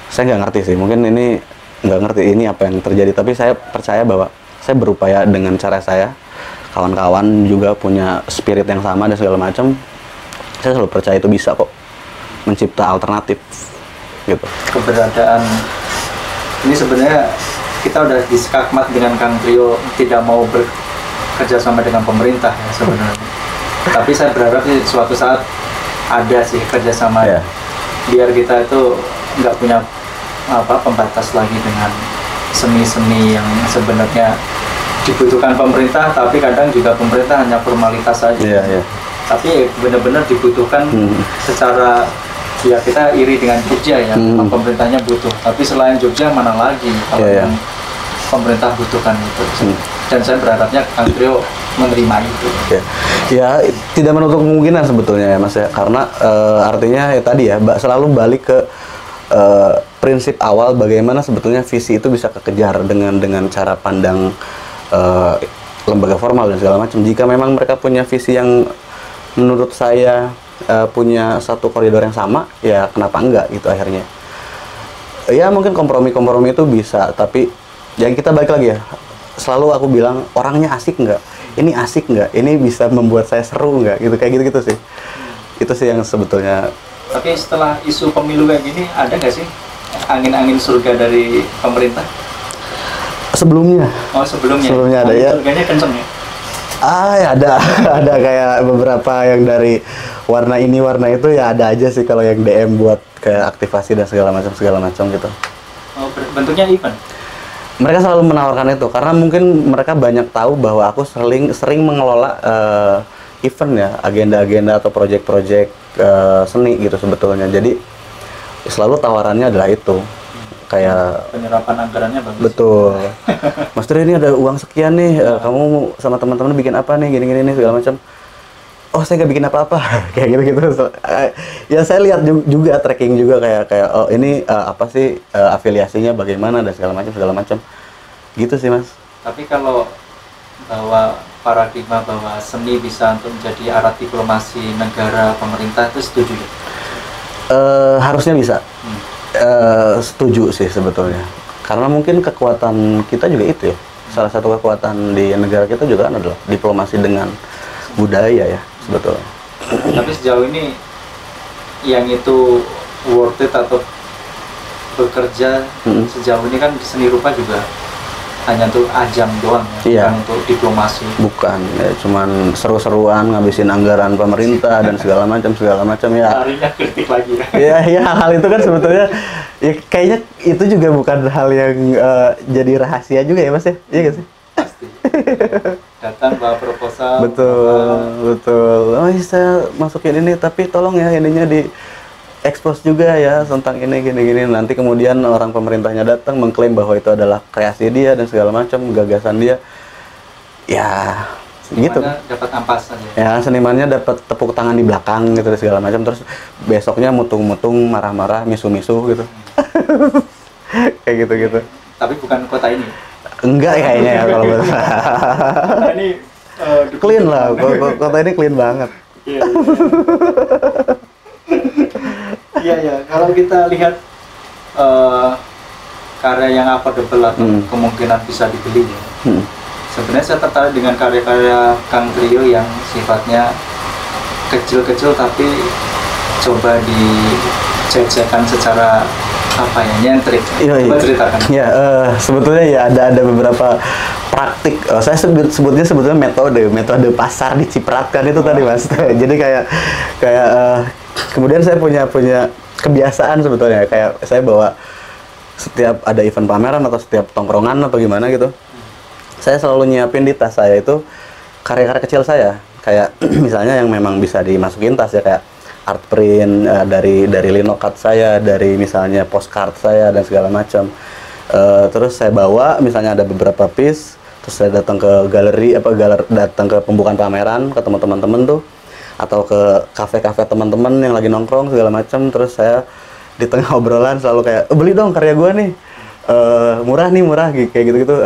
Saya nggak ngerti sih. Mungkin ini nggak ngerti ini apa yang terjadi. Tapi saya percaya bahwa saya berupaya dengan cara saya. Kawan-kawan juga punya spirit yang sama dan segala macam. Saya selalu percaya itu bisa kok mencipta alternatif gitu. Keberadaan ini sebenarnya kita udah diskakmat dengan Kang Trio tidak mau bekerja sama dengan pemerintah ya sebenarnya. Tapi saya berharap sih suatu saat ada sih kerjasama biar kita itu nggak punya pembatas lagi dengan seni-seni yang sebenarnya dibutuhkan pemerintah, tapi kadang juga pemerintah hanya formalitas saja. Tapi benar-benar dibutuhkan secara ya kita iri dengan Jogja ya, pemerintahnya butuh. Tapi selain Jogja mana lagi kalau yang pemerintah butuhkan itu. Dan saya berharapnya Kang Trio menerima itu. Ya, tidak menutup kemungkinan sebetulnya ya Mas ya, karena artinya ya tadi ya selalu balik ke prinsip awal bagaimana sebetulnya visi itu bisa kekejar dengan cara pandang lembaga formal dan segala macam. Jika memang mereka punya visi yang menurut saya punya satu koridor yang sama, ya kenapa enggak gitu akhirnya. Ya mungkin kompromi-kompromi itu bisa, tapi yang kita balik lagi ya, selalu aku bilang orangnya asik nggak, ini asik nggak, ini bisa membuat saya seru nggak gitu, kayak gitu sih. Itu sih yang sebetulnya. Tapi setelah isu pemilu kayak gini, ada nggak sih angin-angin surga dari pemerintah? Sebelumnya. Oh sebelumnya. Sebelumnya ada ya. Surganya kenceng ya? Ya ada kayak beberapa yang dari warna ini warna itu ya ada aja sih kalau yang DM buat kayak aktivasi dan segala macam gitu. Oh bentuknya event? Mereka selalu menawarkan itu karena mungkin mereka banyak tahu bahwa aku sering mengelola event ya, agenda-agenda atau proyek-proyek seni gitu sebetulnya. Jadi selalu tawarannya adalah itu. Kayak penyerapan anggarannya bagus. Betul. Mas Trio ini ada uang sekian nih, kamu sama teman-teman bikin apa nih, gini-gini nih segala macam. Oh saya nggak bikin apa-apa, kayak gitu. Ya saya lihat juga tracking juga kayak oh ini apa sih afiliasinya bagaimana dan segala macam. Gitu sih Mas. Tapi kalau bahwa paradigma bahwa seni bisa untuk menjadi alat diplomasi negara pemerintah itu setuju ya? Harusnya bisa. Setuju sih sebetulnya, karena mungkin kekuatan kita juga itu ya, salah satu kekuatan di negara kita juga kan adalah diplomasi dengan budaya ya sebetulnya. Tapi sejauh ini yang itu worth it atau bekerja sejauh ini kan seni rupa juga hanya untuk ajang doang ya, bukan untuk diplomasi. Bukan, ya cuman seru-seruan ngabisin anggaran pemerintah dan segala macam ya. Harinya kritik lagi. Ya hal itu kan sebetulnya ya kayaknya itu juga bukan hal yang jadi rahasia juga ya Mas ya, iya nggak sih? Pasti. Datang bawa proposal. Betul. Oh iya saya masukin ini tapi tolong ya ininya di expose juga ya tentang ini gini nanti kemudian orang pemerintahnya datang mengklaim bahwa itu adalah kreasi dia dan segala macam gagasan dia ya gitu dapat ampas aja ya, senimannya dapat tepuk tangan di belakang gitu dan segala macam, terus besoknya mutung-mutung marah-marah misu-misu gitu. Kayak gitu tapi bukan kota ini enggak kayaknya ya kalau kota ini clean lah, kota ini clean banget. Iya, kalau kita lihat eh, karya yang affordable atau kemungkinan bisa dibeli ya. Sebenarnya saya tertarik dengan karya-karya Kang Trio yang sifatnya kecil-kecil tapi coba dijajakan secara apa ya, nyentrik. Coba ceritakan. Ya, sebetulnya ya ada beberapa praktik. Saya sebutnya metode pasar dicipratkan itu tadi Mas. Jadi kayak kemudian saya punya kebiasaan sebetulnya, kayak saya bawa setiap ada event pameran atau setiap tongkrongan atau gimana gitu, saya selalu nyiapin di tas saya itu karya-karya kecil saya, kayak misalnya yang memang bisa dimasukin tas ya, kayak art print dari linocut saya, dari misalnya postcard saya dan segala macam. Terus saya bawa misalnya ada beberapa piece, terus saya datang ke galeri datang ke pembukaan pameran, ketemu teman-teman tuh, atau ke kafe-kafe teman-teman yang lagi nongkrong segala macam. Terus saya di tengah obrolan selalu kayak, beli dong karya gua nih, murah kayak gitu-gitu.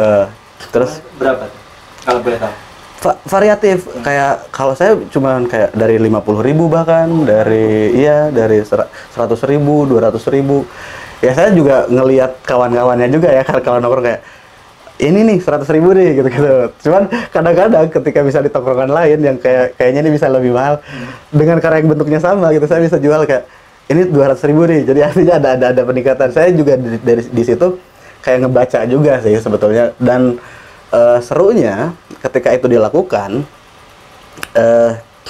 Terus berapa tuh, kalau boleh tahu? Variatif, kayak kalau saya cuman kayak dari 50.000 bahkan dari 100.000, 200.000. Ya saya juga ngelihat kawan-kawannya juga ya, kawan nongkrong kayak, ini nih 100.000 nih gitu-gitu. Cuman kadang-kadang ketika bisa di tongkrongan lain yang kayaknya ini bisa lebih mahal dengan karya yang bentuknya sama gitu, saya bisa jual kayak ini 200.000 nih. Jadi artinya ada peningkatan. Saya juga dari di situ kayak ngebaca juga sih sebetulnya. Dan serunya ketika itu dilakukan,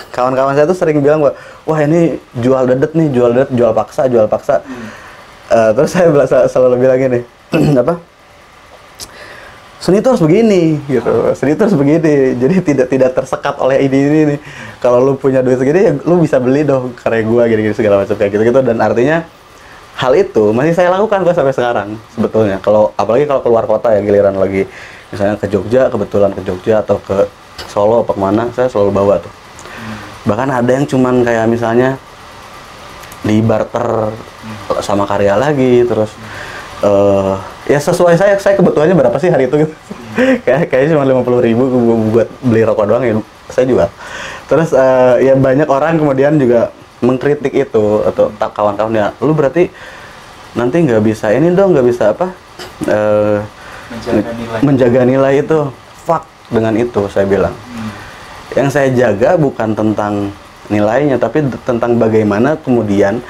kawan-kawan saya tuh sering bilang, wah ini jual dedet nih, jual paksa. Terus saya selalu bilang gini, seni itu harus begini gitu, seni itu harus begini, jadi tidak tersekat oleh ini nih. Kalau lu punya duit segini ya lu bisa beli dong karya gua gini segala macam kayak gitu. Dan artinya hal itu masih saya lakukan kok sampai sekarang sebetulnya. Apalagi kalau keluar kota ya, giliran lagi misalnya ke Jogja, kebetulan ke Jogja atau ke Solo apa kemana, saya selalu bawa tuh. Bahkan ada yang cuman kayak misalnya di barter sama karya lagi, terus ya sesuai saya kebutuhannya berapa sih hari itu gitu. Kayaknya cuma 50.000 buat beli rokok doang ya saya jual. Terus ya banyak orang kemudian juga mengkritik itu, atau kawan-kawan ya, lu berarti nanti nggak bisa ini dong, nggak bisa menjaga nilai itu. Fuck dengan itu, saya bilang. Yang saya jaga bukan tentang nilainya, tapi tentang bagaimana kemudian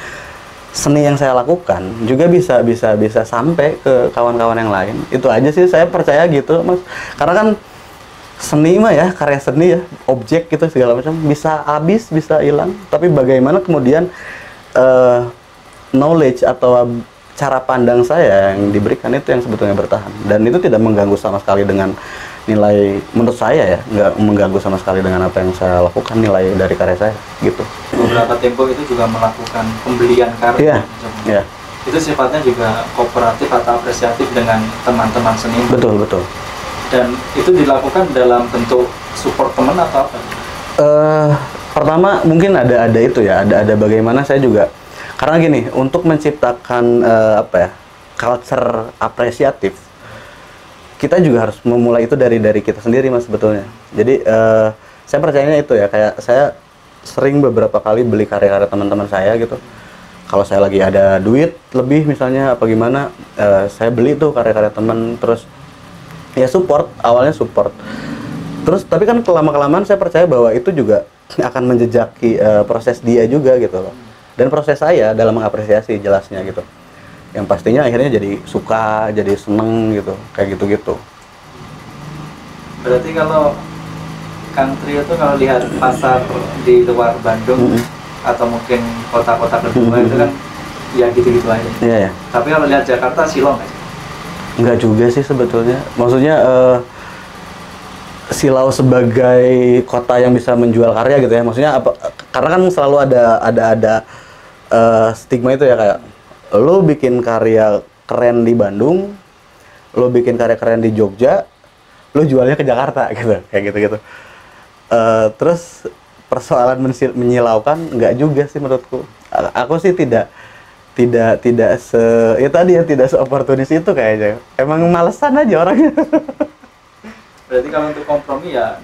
seni yang saya lakukan juga bisa sampai ke kawan-kawan yang lain. Itu aja sih, saya percaya gitu Mas. Karena kan seni mah ya, karya seni ya, objek gitu segala macam bisa habis, bisa hilang. Tapi bagaimana kemudian knowledge atau cara pandang saya yang diberikan itu yang sebetulnya bertahan. Dan itu tidak mengganggu sama sekali dengan nilai, menurut saya ya, nggak mengganggu sama sekali dengan apa yang saya lakukan, nilai dari karya saya gitu. Beberapa tempo itu juga melakukan pembelian karya. Iya. Itu sifatnya juga kooperatif atau apresiatif dengan teman-teman seni. Betul. Dan itu dilakukan dalam bentuk support teman atau apa? Pertama mungkin ada itu ya, ada bagaimana saya juga, karena gini, untuk menciptakan culture apresiatif, kita juga harus memulai itu dari kita sendiri Mas sebetulnya. Jadi saya percayanya itu ya, kayak saya sering beberapa kali beli karya-karya teman-teman saya gitu. Kalau saya lagi ada duit lebih misalnya apa gimana, saya beli tuh karya-karya teman, terus ya awalnya support. Terus tapi kan kelamaan saya percaya bahwa itu juga akan menjejaki proses dia juga gitu loh. Dan proses saya dalam mengapresiasi jelasnya gitu. Yang pastinya akhirnya jadi suka, jadi seneng gitu, kayak gitu-gitu. Berarti kalau Kang Trio tuh kalau lihat pasar di luar Bandung atau mungkin kota-kota kedua itu kan ya gitu-gitu aja. Iya. Tapi kalau lihat Jakarta silau nggak? Enggak juga sih sebetulnya. Maksudnya silau sebagai kota yang bisa menjual karya gitu ya. Maksudnya apa? Karena kan selalu ada stigma itu ya, kayak lo bikin karya keren di Bandung, lo bikin karya keren di Jogja, lo jualnya ke Jakarta gitu, kayak gitu. Terus persoalan menyilaukan nggak juga sih menurutku. Aku sih tidak se oportunis itu kayaknya. Emang malesan aja orangnya. Berarti kalau untuk kompromi ya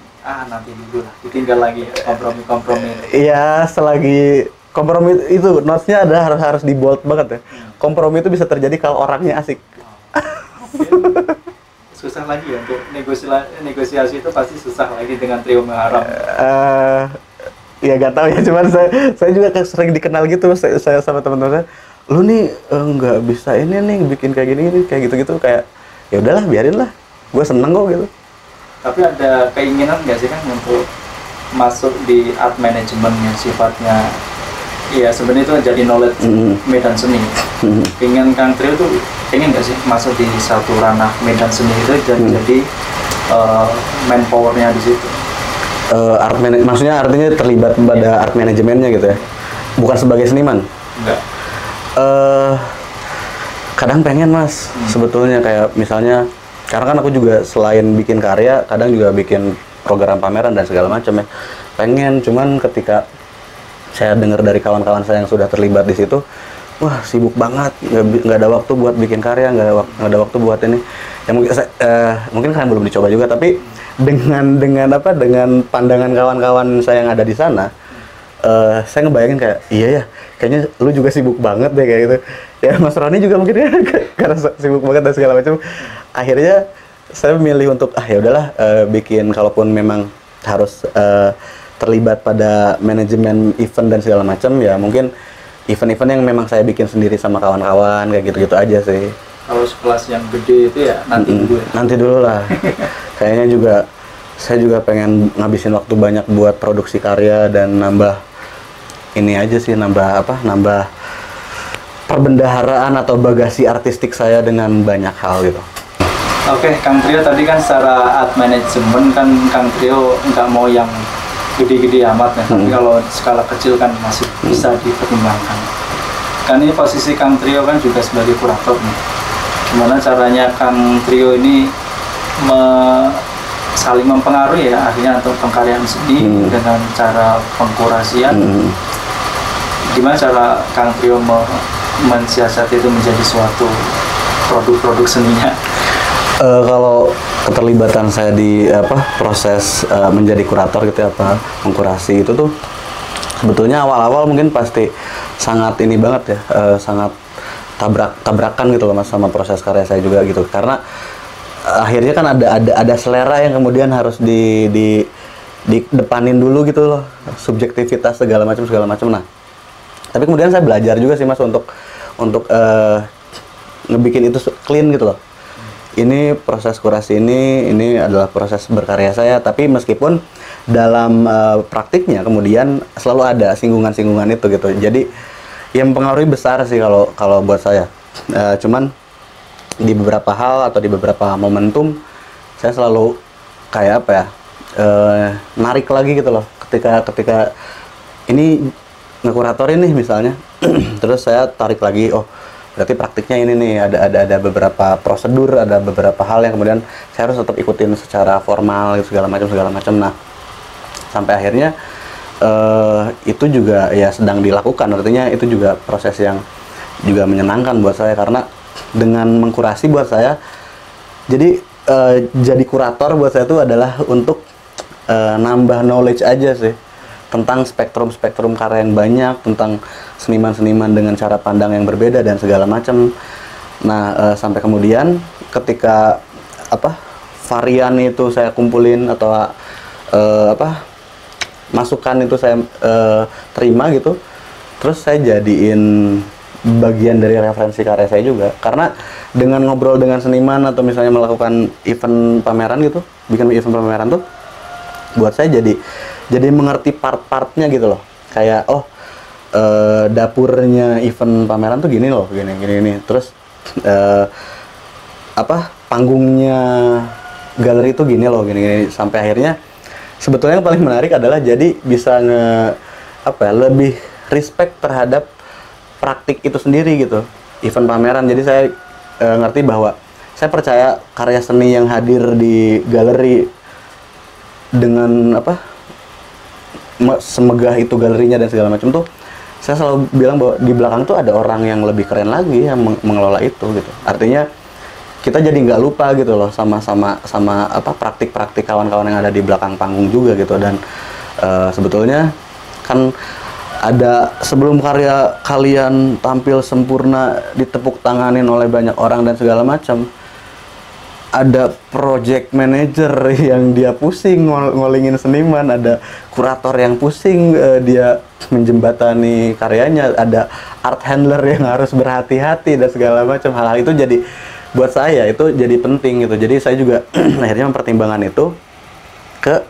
nanti dulu lah, ditinggal lagi ya kompromi. Iya, selagi kompromi itu notes-nya ada harus di bold banget ya. Kompromi itu bisa terjadi kalau orangnya asik. Susah lagi ya untuk negosiasi itu pasti susah lagi dengan trio Muharram. Ya gak tahu ya, cuman saya juga sering dikenal gitu saya sama teman-teman saya, lu nih nggak bisa ini nih bikin kayak gini kayak gitu kayak ya udahlah biarin lah, gue seneng kok gitu. Tapi ada keinginan nggak sih kan untuk masuk di art management yang sifatnya ya sebenarnya itu jadi knowledge medan seni. Pengen Kang Trio tuh pengen nggak sih masuk di satu ranah medan seni itu dan jadi manpowernya di situ? Maksudnya artinya terlibat pada art manajemennya gitu ya, bukan sebagai seniman? Enggak. Kadang pengen mas, sebetulnya kayak misalnya karena kan aku juga selain bikin karya, kadang juga bikin program pameran dan segala macam ya. Pengen, cuman ketika saya dengar dari kawan-kawan saya yang sudah terlibat di situ, wah sibuk banget, nggak ada waktu buat bikin karya, nggak ada waktu buat ini. Ya mungkin kalian belum dicoba juga, tapi dengan pandangan kawan-kawan saya yang ada di sana, saya ngebayangin kayak iya ya, kayaknya lu juga sibuk banget deh kayak gitu. Ya Mas Roni juga mungkin ya karena sibuk banget dan segala macam. Akhirnya saya memilih untuk ya udahlah bikin, kalaupun memang harus terlibat pada manajemen event dan segala macam, ya mungkin event-event yang memang saya bikin sendiri sama kawan-kawan kayak gitu-gitu aja sih. Kalau sekelas yang gede itu ya nanti dulu. Nanti dulu lah. Kayaknya juga saya juga pengen ngabisin waktu banyak buat produksi karya dan nambah ini aja sih, nambah perbendaharaan atau bagasi artistik saya dengan banyak hal gitu. Oke, Kang Trio tadi kan secara art management kan Kang Trio nggak mau yang gede-gede amat ya, tapi kalau skala kecil kan masih bisa dipertimbangkan. Kan ini posisi Kang Trio kan juga sebagai kurator nih. Gimana caranya Kang Trio ini saling mempengaruhi ya akhirnya untuk pengkaryaan seni dengan cara pengkurasian. Gimana cara Kang Trio mensiasati itu menjadi suatu produk-produk seninya? Kalau keterlibatan saya di proses menjadi kurator gitu ya, mengkurasi itu tuh sebetulnya awal-awal mungkin pasti sangat ini banget ya, sangat tabrakan gitu loh mas sama proses karya saya juga gitu, karena akhirnya kan ada selera yang kemudian harus di depanin dulu gitu loh, subjektivitas segala macam. Nah tapi kemudian saya belajar juga sih mas untuk ngebikin itu clean gitu loh. Ini proses kurasi ini adalah proses berkarya saya, tapi meskipun dalam praktiknya kemudian selalu ada singgungan-singgungan itu gitu. Jadi yang mempengaruhi besar sih kalau buat saya. Cuman di beberapa hal atau di beberapa momentum saya selalu kayak narik lagi gitu loh. Ketika ini ngekuratorin nih misalnya, terus saya tarik lagi, oh berarti praktiknya ini nih ada beberapa prosedur, ada beberapa hal yang kemudian saya harus tetap ikutin secara formal segala macam. Nah sampai akhirnya itu juga ya sedang dilakukan, artinya itu juga proses yang juga menyenangkan buat saya, karena dengan mengkurasi buat saya jadi kurator buat saya itu adalah untuk nambah knowledge aja sih tentang spektrum karya yang banyak, tentang seniman-seniman dengan cara pandang yang berbeda dan segala macam. Nah, sampai kemudian ketika varian itu saya kumpulin atau masukan itu saya terima gitu, terus saya jadiin bagian dari referensi karya saya juga. Karena dengan ngobrol dengan seniman atau misalnya melakukan event pameran gitu, bikin event pameran tuh buat saya jadi mengerti part-partnya gitu loh. Kayak dapurnya event pameran tuh gini loh, gini. Terus panggungnya galeri tuh gini loh, gini. Sampai akhirnya sebetulnya yang paling menarik adalah jadi bisa lebih respect terhadap praktik itu sendiri gitu, event pameran. Jadi saya ngerti bahwa saya percaya karya seni yang hadir di galeri dengan semegah itu galerinya dan segala macam tuh, saya selalu bilang bahwa di belakang tuh ada orang yang lebih keren lagi yang mengelola itu gitu. Artinya kita jadi nggak lupa gitu loh sama praktik-praktik kawan-kawan yang ada di belakang panggung juga gitu. Dan sebetulnya kan ada sebelum karya kalian tampil sempurna ditepuk tanganin oleh banyak orang dan segala macam, ada project manager yang dia pusing ngolingin seniman, ada kurator yang pusing dia menjembatani karyanya, ada art handler yang harus berhati-hati dan segala macam. Hal-hal itu jadi buat saya itu jadi penting gitu. Jadi saya juga akhirnya mempertimbangkan itu ke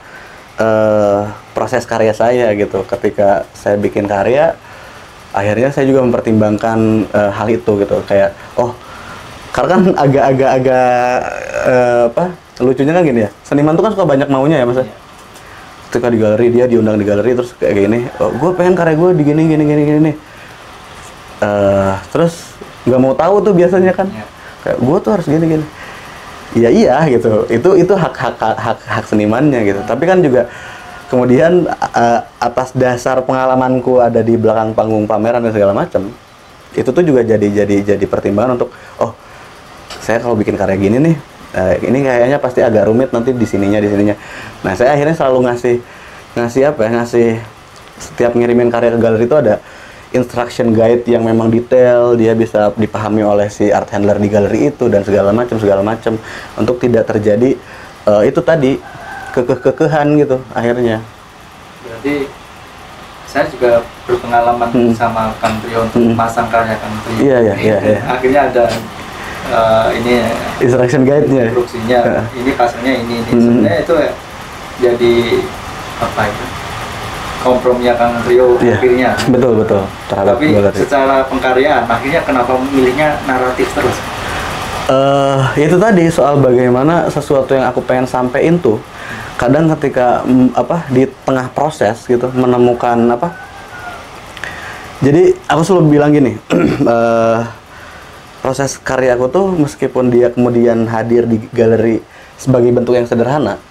proses karya saya gitu. Ketika saya bikin karya, akhirnya saya juga mempertimbangkan hal itu gitu. Kayak karena kan agak apa lucunya kan gini ya, seniman tuh kan suka banyak maunya ya mas. Ketika di galeri, dia diundang di galeri terus kayak gini, gue pengen karya gue di gini. Terus nggak mau tahu tuh biasanya kan, kayak gue tuh harus gini. Iya gitu, itu hak senimannya gitu. Tapi kan juga kemudian atas dasar pengalamanku ada di belakang panggung pameran dan segala macam, itu tuh juga jadi pertimbangan untuk saya kalau bikin karya gini nih, ini kayaknya pasti agak rumit nanti di sininya. Nah saya akhirnya selalu ngasih setiap ngirimin karya ke galeri itu ada instruction guide yang memang detail, dia bisa dipahami oleh si art handler di galeri itu dan segala macam untuk tidak terjadi itu tadi kekehan gitu akhirnya. Berarti saya juga berpengalaman sama Kang Trio untuk memasang karya Kang Trio. Iya. Akhirnya ada ini instruction guide-nya. Instruksinya, ini pasangnya ini. Sebenarnya itu jadi apa itu? Komprominya Kang Trio akhirnya. Betul. Tapi secara pengkaryaan, akhirnya kenapa memilihnya naratif terus? Itu tadi soal bagaimana sesuatu yang aku pengen sampein tuh kadang ketika di tengah proses gitu menemukan jadi aku selalu bilang gini, proses karyaku tuh meskipun dia kemudian hadir di galeri sebagai bentuk yang sederhana,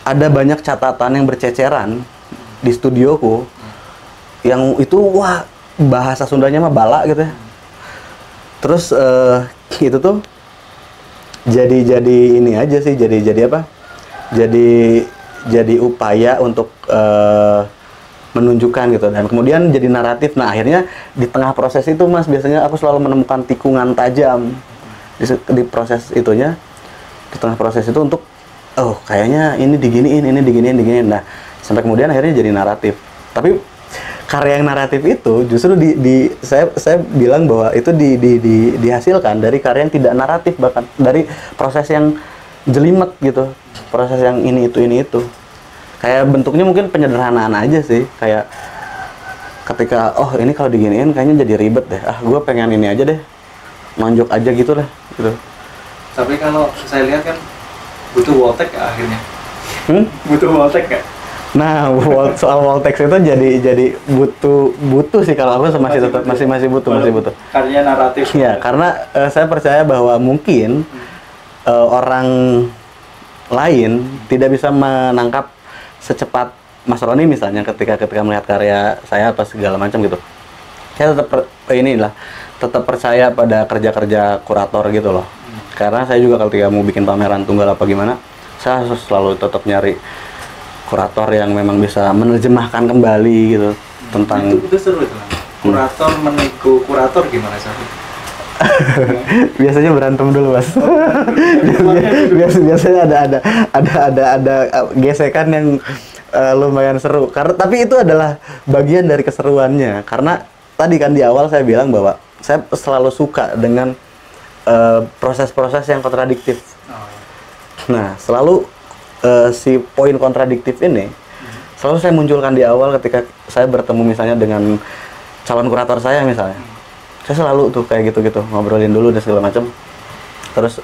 ada banyak catatan yang berceceran di studioku yang itu bahasa Sundanya mah bala gitu ya. Terus itu tuh jadi ini aja sih, jadi upaya untuk menunjukkan gitu, dan kemudian jadi naratif. Nah akhirnya di tengah proses itu mas, biasanya aku selalu menemukan tikungan tajam di proses itunya, di tengah proses itu untuk kayaknya ini diginiin. Nah sampai kemudian akhirnya jadi naratif. Tapi karya yang naratif itu justru saya bilang bahwa itu dihasilkan dari karya yang tidak naratif, bahkan dari proses yang jelimet gitu, proses yang ini itu. Kayak bentuknya mungkin penyederhanaan aja sih, kayak ketika ini kalau diginiin kayaknya jadi ribet deh, gue pengen ini aja deh, nonjok aja gitu. Tapi kalau saya lihat kan butuh wall text akhirnya. Butuh wall text kan? Nah, soal wall text itu jadi butuh sih, kalau aku masih butuh. Karya naratif. Ya, karena saya percaya bahwa mungkin orang lain tidak bisa menangkap secepat Mas Roni misalnya ketika melihat karya saya apa segala macam gitu. Saya tetap percaya pada kerja kurator gitu loh. Karena saya juga ketika mau bikin pameran tunggal apa gimana, saya harus selalu tetap nyari kurator yang memang bisa menerjemahkan kembali gitu tentang itu seru itu. Kurator menego kurator gimana sih? Biasanya berantem dulu mas. Biasanya ada gesekan yang lumayan seru. Tapi itu adalah bagian dari keseruannya. Karena tadi kan di awal saya bilang bahwa saya selalu suka dengan proses-proses yang kontradiktif. Nah selalu si poin kontradiktif ini selalu saya munculkan di awal ketika saya bertemu misalnya dengan calon kurator saya misalnya. Saya selalu tuh kayak gitu ngobrolin dulu dan segala macam. Terus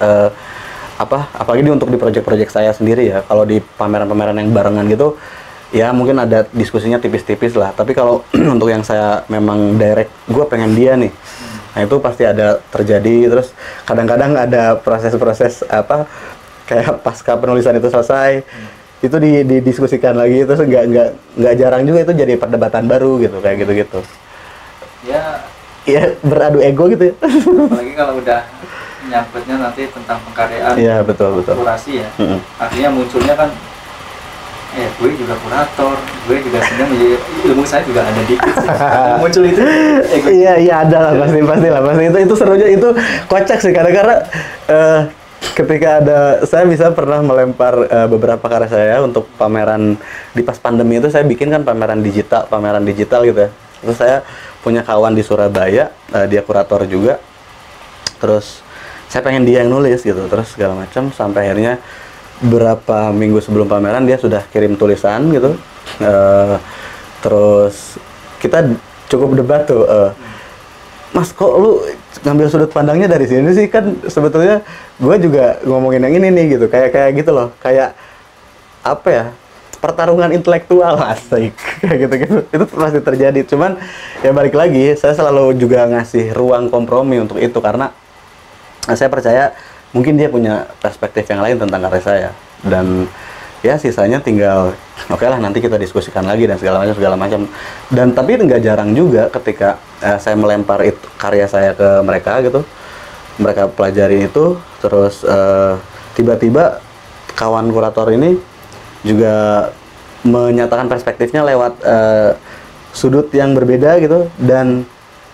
apalagi untuk di project saya sendiri ya, kalau di pameran-pameran yang barengan gitu ya mungkin ada diskusinya tipis-tipis lah. Tapi kalau untuk yang saya memang direct, gue pengen dia nih, nah itu pasti ada terjadi. Terus kadang-kadang ada proses-proses kayak pasca penulisan itu selesai, itu didiskusikan lagi, terus nggak jarang juga itu jadi perdebatan baru gitu, kayak gitu. Ya beradu ego gitu ya. Apalagi kalau udah nyangkutnya nanti tentang pengkaryaan. Iya betul. Kurasi ya. Artinya munculnya kan gue juga kurator, gue juga sedang ilmu saya juga ada dikit sih. Muncul itu Iya ada lah pasti itu serunya itu kocak sih karena ketika saya bisa pernah melempar beberapa karya saya untuk pameran di pas pandemi itu. Saya bikin kan pameran digital gitu ya. Terus saya punya kawan di Surabaya, dia kurator juga. Terus saya pengen dia yang nulis gitu, terus segala macam sampai akhirnya berapa minggu sebelum pameran dia sudah kirim tulisan gitu. Terus kita cukup debat tuh, Mas kok lu ngambil sudut pandangnya dari sini sih, kan sebetulnya gue juga ngomongin yang ini nih gitu, kayak gitu loh, kayak apa ya, pertarungan intelektual asik kayak gitu itu pasti terjadi. Cuman ya balik lagi, saya selalu juga ngasih ruang kompromi untuk itu karena saya percaya mungkin dia punya perspektif yang lain tentang karya saya, dan ya sisanya tinggal oke lah nanti kita diskusikan lagi dan segala macam. Dan tapi nggak jarang juga ketika saya melempar itu karya saya ke mereka gitu, mereka pelajari itu, terus tiba-tiba kawan kurator ini juga menyatakan perspektifnya lewat sudut yang berbeda gitu, dan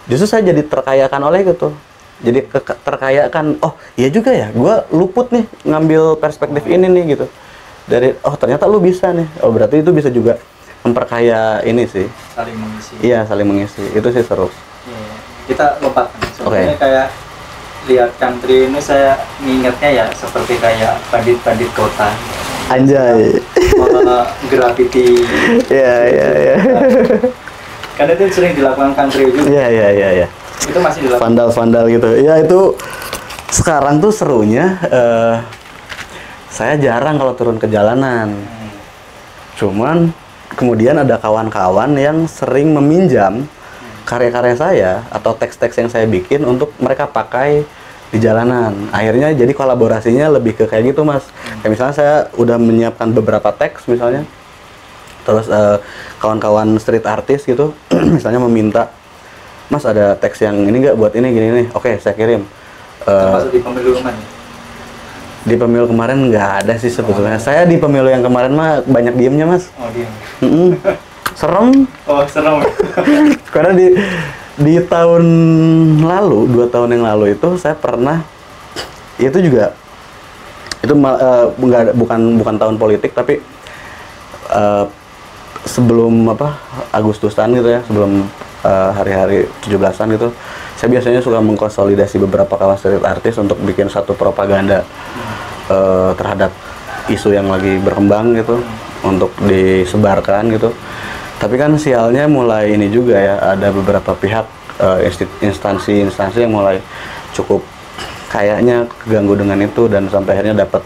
justru saya jadi terkayakan oleh itu. Jadi terkayakan, oh iya juga ya, gue luput nih ngambil perspektif ini nih gitu. Dari oh ternyata lu bisa nih, oh berarti itu bisa juga memperkaya ini sih. Saling mengisi. Iya, saling mengisi, itu sih seru. Iya. Kita lompat. Sebenarnya kayak lihat country ini saya ngingetnya ya seperti kayak bandit-bandit kota. Anjay. Graffiti. Iya. Karena itu sering dilakukan country juga. Iya. Itu masih dilakukan. Vandal gitu. Ya itu sekarang tuh serunya saya jarang kalau turun ke jalanan. Cuman kemudian ada kawan-kawan yang sering meminjam karya-karya saya atau teks-teks yang saya bikin untuk mereka pakai di jalanan. Akhirnya jadi kolaborasinya lebih ke kayak gitu, Mas. Kayak misalnya saya udah menyiapkan beberapa teks misalnya. Terus kawan-kawan street artist gitu misalnya meminta, Mas ada teks yang ini nggak buat ini gini nih. Oke, saya kirim. Termasuk di pemilu kemarin? Di pemilu kemarin nggak ada sih sebetulnya. Saya di pemilu yang kemarin mah banyak diemnya, Mas. Oh, diem. Serem. Oh, serem. Karena di tahun lalu, 2 tahun yang lalu itu saya pernah, itu juga itu bukan tahun politik tapi sebelum Agustusan gitu ya, sebelum hari-hari 17-an gitu, saya biasanya suka mengkonsolidasi beberapa kawan street artist untuk bikin satu propaganda terhadap isu yang lagi berkembang gitu, untuk disebarkan gitu. Tapi kan sialnya mulai ini juga ya, ada beberapa pihak instansi-instansi yang mulai cukup kayaknya keganggu dengan itu, dan sampai akhirnya dapat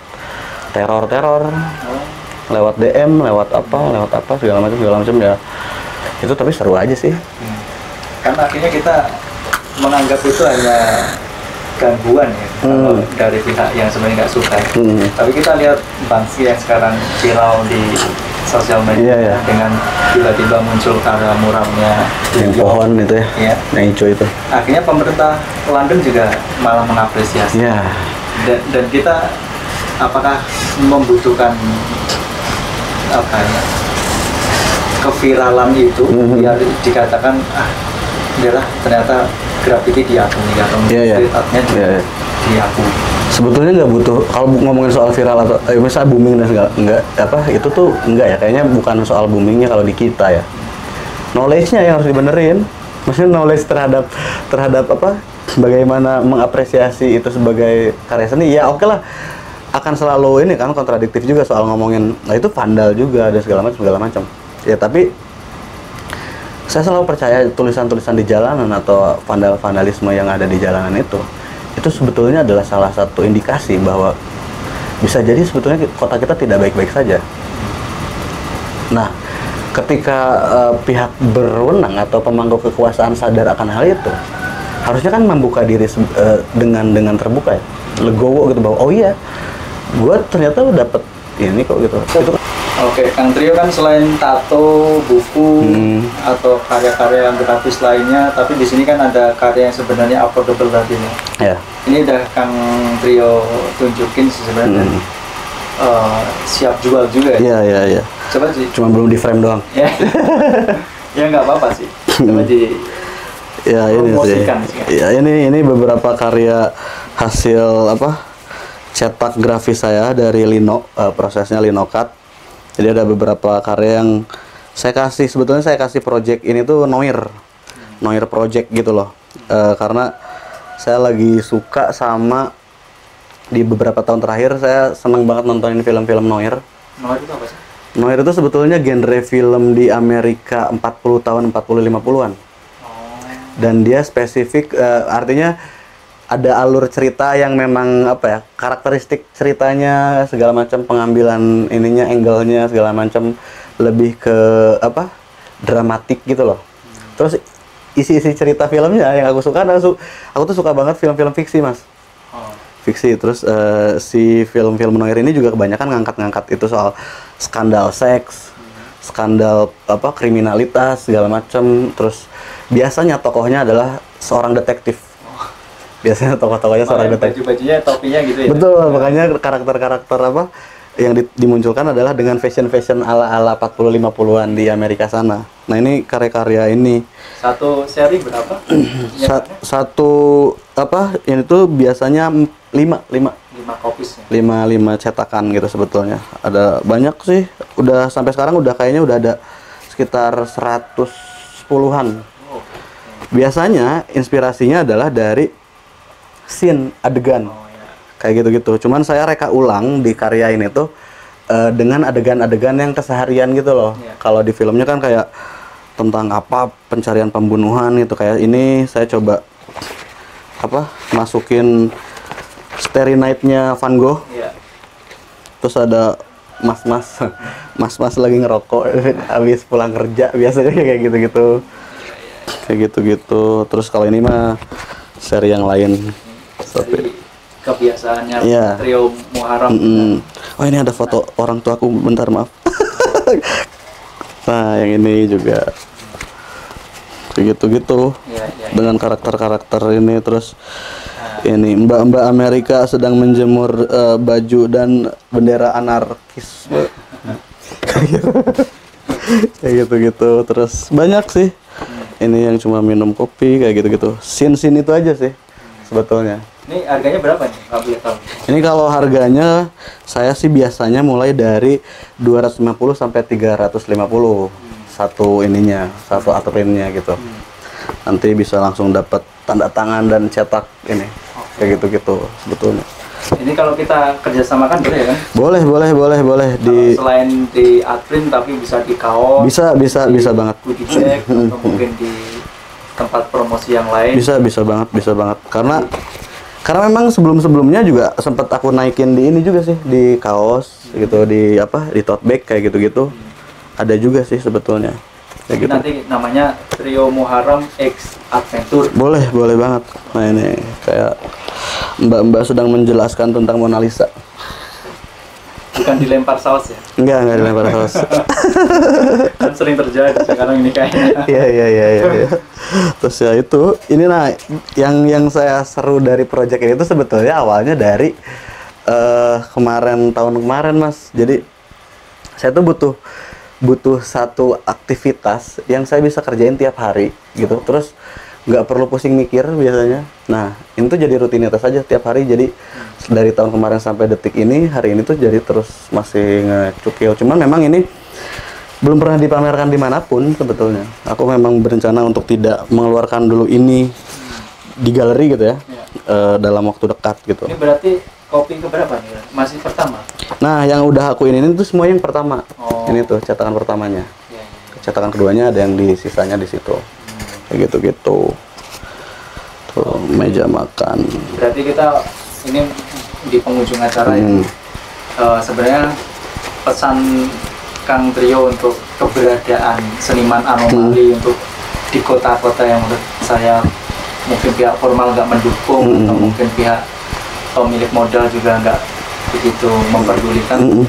teror lewat DM, lewat apa segala macam ya. Itu tapi seru aja sih. Karena akhirnya kita menganggap itu hanya gangguan ya, kalau dari pihak yang sebenarnya nggak suka. Tapi kita lihat Banksy yang sekarang viral di sosial media, dengan tiba-tiba muncul karya muralnya yang pohon itu ya, yang hijau itu. Akhirnya pemerintah London juga malah mengapresiasi. Dan kita apakah membutuhkan keviralan itu biar dikatakan biarlah ternyata graffiti diakui atau street artnya juga diakui. Sebetulnya nggak butuh, kalau ngomongin soal viral atau misalnya booming dan segala, itu tuh enggak ya, kayaknya bukan soal boomingnya kalau di kita ya. Knowledge-nya yang harus dibenerin. Maksudnya knowledge terhadap bagaimana mengapresiasi itu sebagai karya seni. Ya oke lah, akan selalu ini kan kontradiktif juga soal ngomongin, nah itu vandal juga dan segala macam. Ya tapi saya selalu percaya tulisan-tulisan di jalanan atau vandalisme yang ada di jalanan itu sebetulnya adalah salah satu indikasi bahwa bisa jadi sebetulnya kota kita tidak baik-baik saja. Nah, ketika pihak berwenang atau pemangku kekuasaan sadar akan hal itu, harusnya kan membuka diri dengan terbuka ya, legowo gitu, bahwa oh iya, gue ternyata dapet ini kok gitu. Oke, Kang Trio kan selain tato, buku, atau karya-karya grafis lainnya, tapi di sini kan ada karya yang sebenarnya affordable tadi ya. Ini udah Kang Trio tunjukin sebenarnya. siap jual juga ya. Iya. Coba sih. Cuma belum di frame doang. Ya, ya nggak apa-apa sih. Coba di Ya ini sih. promosikan sih. Ya ini beberapa karya hasil cetak grafis saya dari Lino, prosesnya Linocut. Jadi ada beberapa karya yang sebetulnya saya kasih project ini tuh Noir project gitu loh. Karena saya lagi suka sama, di beberapa tahun terakhir saya seneng banget nontonin film-film Noir. Noir itu apa sih? Noir itu sebetulnya genre film di Amerika 40 tahun 40-50-an. Dan dia spesifik, artinya ada alur cerita yang memang karakteristik ceritanya segala macam, pengambilan ininya, angle-nya segala macam lebih ke dramatik gitu loh. Terus isi cerita filmnya yang aku suka, aku tuh suka banget film-film fiksi, Mas. Fiksi. Terus si film-film Noir ini juga kebanyakan ngangkat itu soal skandal seks, skandal kriminalitas segala macam. Terus biasanya tokohnya adalah seorang detektif. Biasanya tokoh-tokohnya seorang detektif. Baju-bajunya, topinya gitu ya. Betul, makanya karakter-karakter yang dimunculkan adalah dengan fashion ala 40-50-an di Amerika sana. Nah, ini karya-karya ini. Satu seri berapa? Satu ini tuh biasanya 5 kopisnya. 5 cetakan gitu sebetulnya. Ada banyak sih. Udah sampai sekarang kayaknya udah ada sekitar 110-an. Biasanya inspirasinya adalah dari scene adegan. Kayak gitu-gitu. Cuman saya reka ulang di karya ini tuh dengan adegan-adegan yang keseharian gitu loh. Kalau di filmnya kan kayak tentang pencarian pembunuhan gitu, kayak ini saya coba masukin Starry Night-nya Van Gogh. Terus ada mas-mas lagi ngerokok habis pulang kerja, biasanya kayak gitu-gitu. Terus kalau ini mah seri yang lain. Dari kebiasaannya Trio Muharram. Oh, ini ada foto orang tuaku, bentar, maaf. Nah, yang ini juga kayak gitu. Dengan karakter-karakter ini. Terus ini mbak-mbak Amerika sedang menjemur baju dan bendera anarkisme. Kayak gitu. Terus banyak sih. Ini yang cuma minum kopi kayak gitu. Scene itu aja sih sebetulnya. Ini harganya berapa nih? Nggak boleh tahu. Ini kalau harganya saya sih biasanya mulai dari 250 sampai 350 satu printnya gitu. Nanti bisa langsung dapat tanda tangan dan cetak ini. Kayak gitu sebetulnya. Ini kalau kita kerjasamakan boleh ya kan? Boleh. Selain di Adprint tapi bisa di kaos. Bisa banget. Goodie bag atau mungkin di tempat promosi yang lain. Bisa banget. Karena memang sebelumnya juga sempat aku naikin di ini juga sih, di kaos gitu, di tote bag kayak gitu. Ada juga sih sebetulnya. Kayak gitu. Nanti namanya Trio Muharram X Adventure. Boleh banget. Nah, ini kayak mbak-mbak sedang menjelaskan tentang Mona Lisa. Bukan dilempar saus ya? Enggak dilempar saus. Kan sering terjadi sekarang ini kayaknya. Iya. Terus ya itu, ini yang saya seru dari project ini tuh sebetulnya awalnya dari tahun kemarin, Mas. Jadi saya tuh butuh satu aktivitas yang saya bisa kerjain tiap hari gitu. Terus nggak perlu pusing mikir biasanya. Nah, ini tuh jadi rutinitas aja tiap hari. Jadi dari tahun kemarin sampai detik ini, hari ini tuh jadi terus masih ngecukil. Cuman memang ini belum pernah dipamerkan dimanapun sebetulnya. Aku memang berencana untuk tidak mengeluarkan dulu ini di galeri gitu ya. Dalam waktu dekat gitu. Ini berarti kopi keberapa nih? Masih pertama? Nah, yang udah aku ini tuh semua yang pertama. Ini tuh cetakan pertamanya. Cetakan keduanya ada yang di sisanya di situ. Kayak gitu. Tuh, meja makan. Berarti kita ini di penghujung acara ini sebenarnya pesan Kang Trio untuk keberadaan seniman anomali untuk di kota-kota yang menurut saya mungkin pihak formal nggak mendukung atau mungkin pihak pemilik modal juga nggak begitu memperdulikan.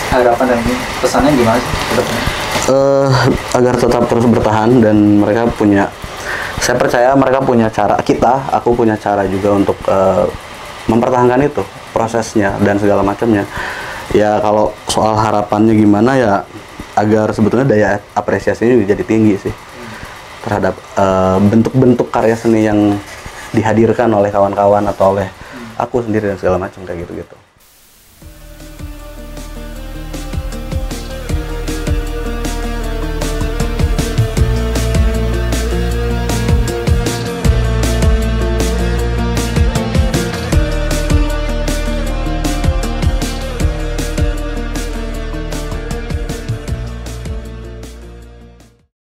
Harapan dan pesannya gimana sih ke depannya? Agar tetap terus bertahan dan mereka punya, saya percaya mereka punya cara, aku punya cara juga untuk mempertahankan itu prosesnya dan segala macamnya. Ya kalau soal harapannya gimana ya, agar sebetulnya daya apresiasinya jadi tinggi sih terhadap bentuk-bentuk karya seni yang dihadirkan oleh kawan-kawan atau oleh aku sendiri dan segala macam kayak gitu-gitu.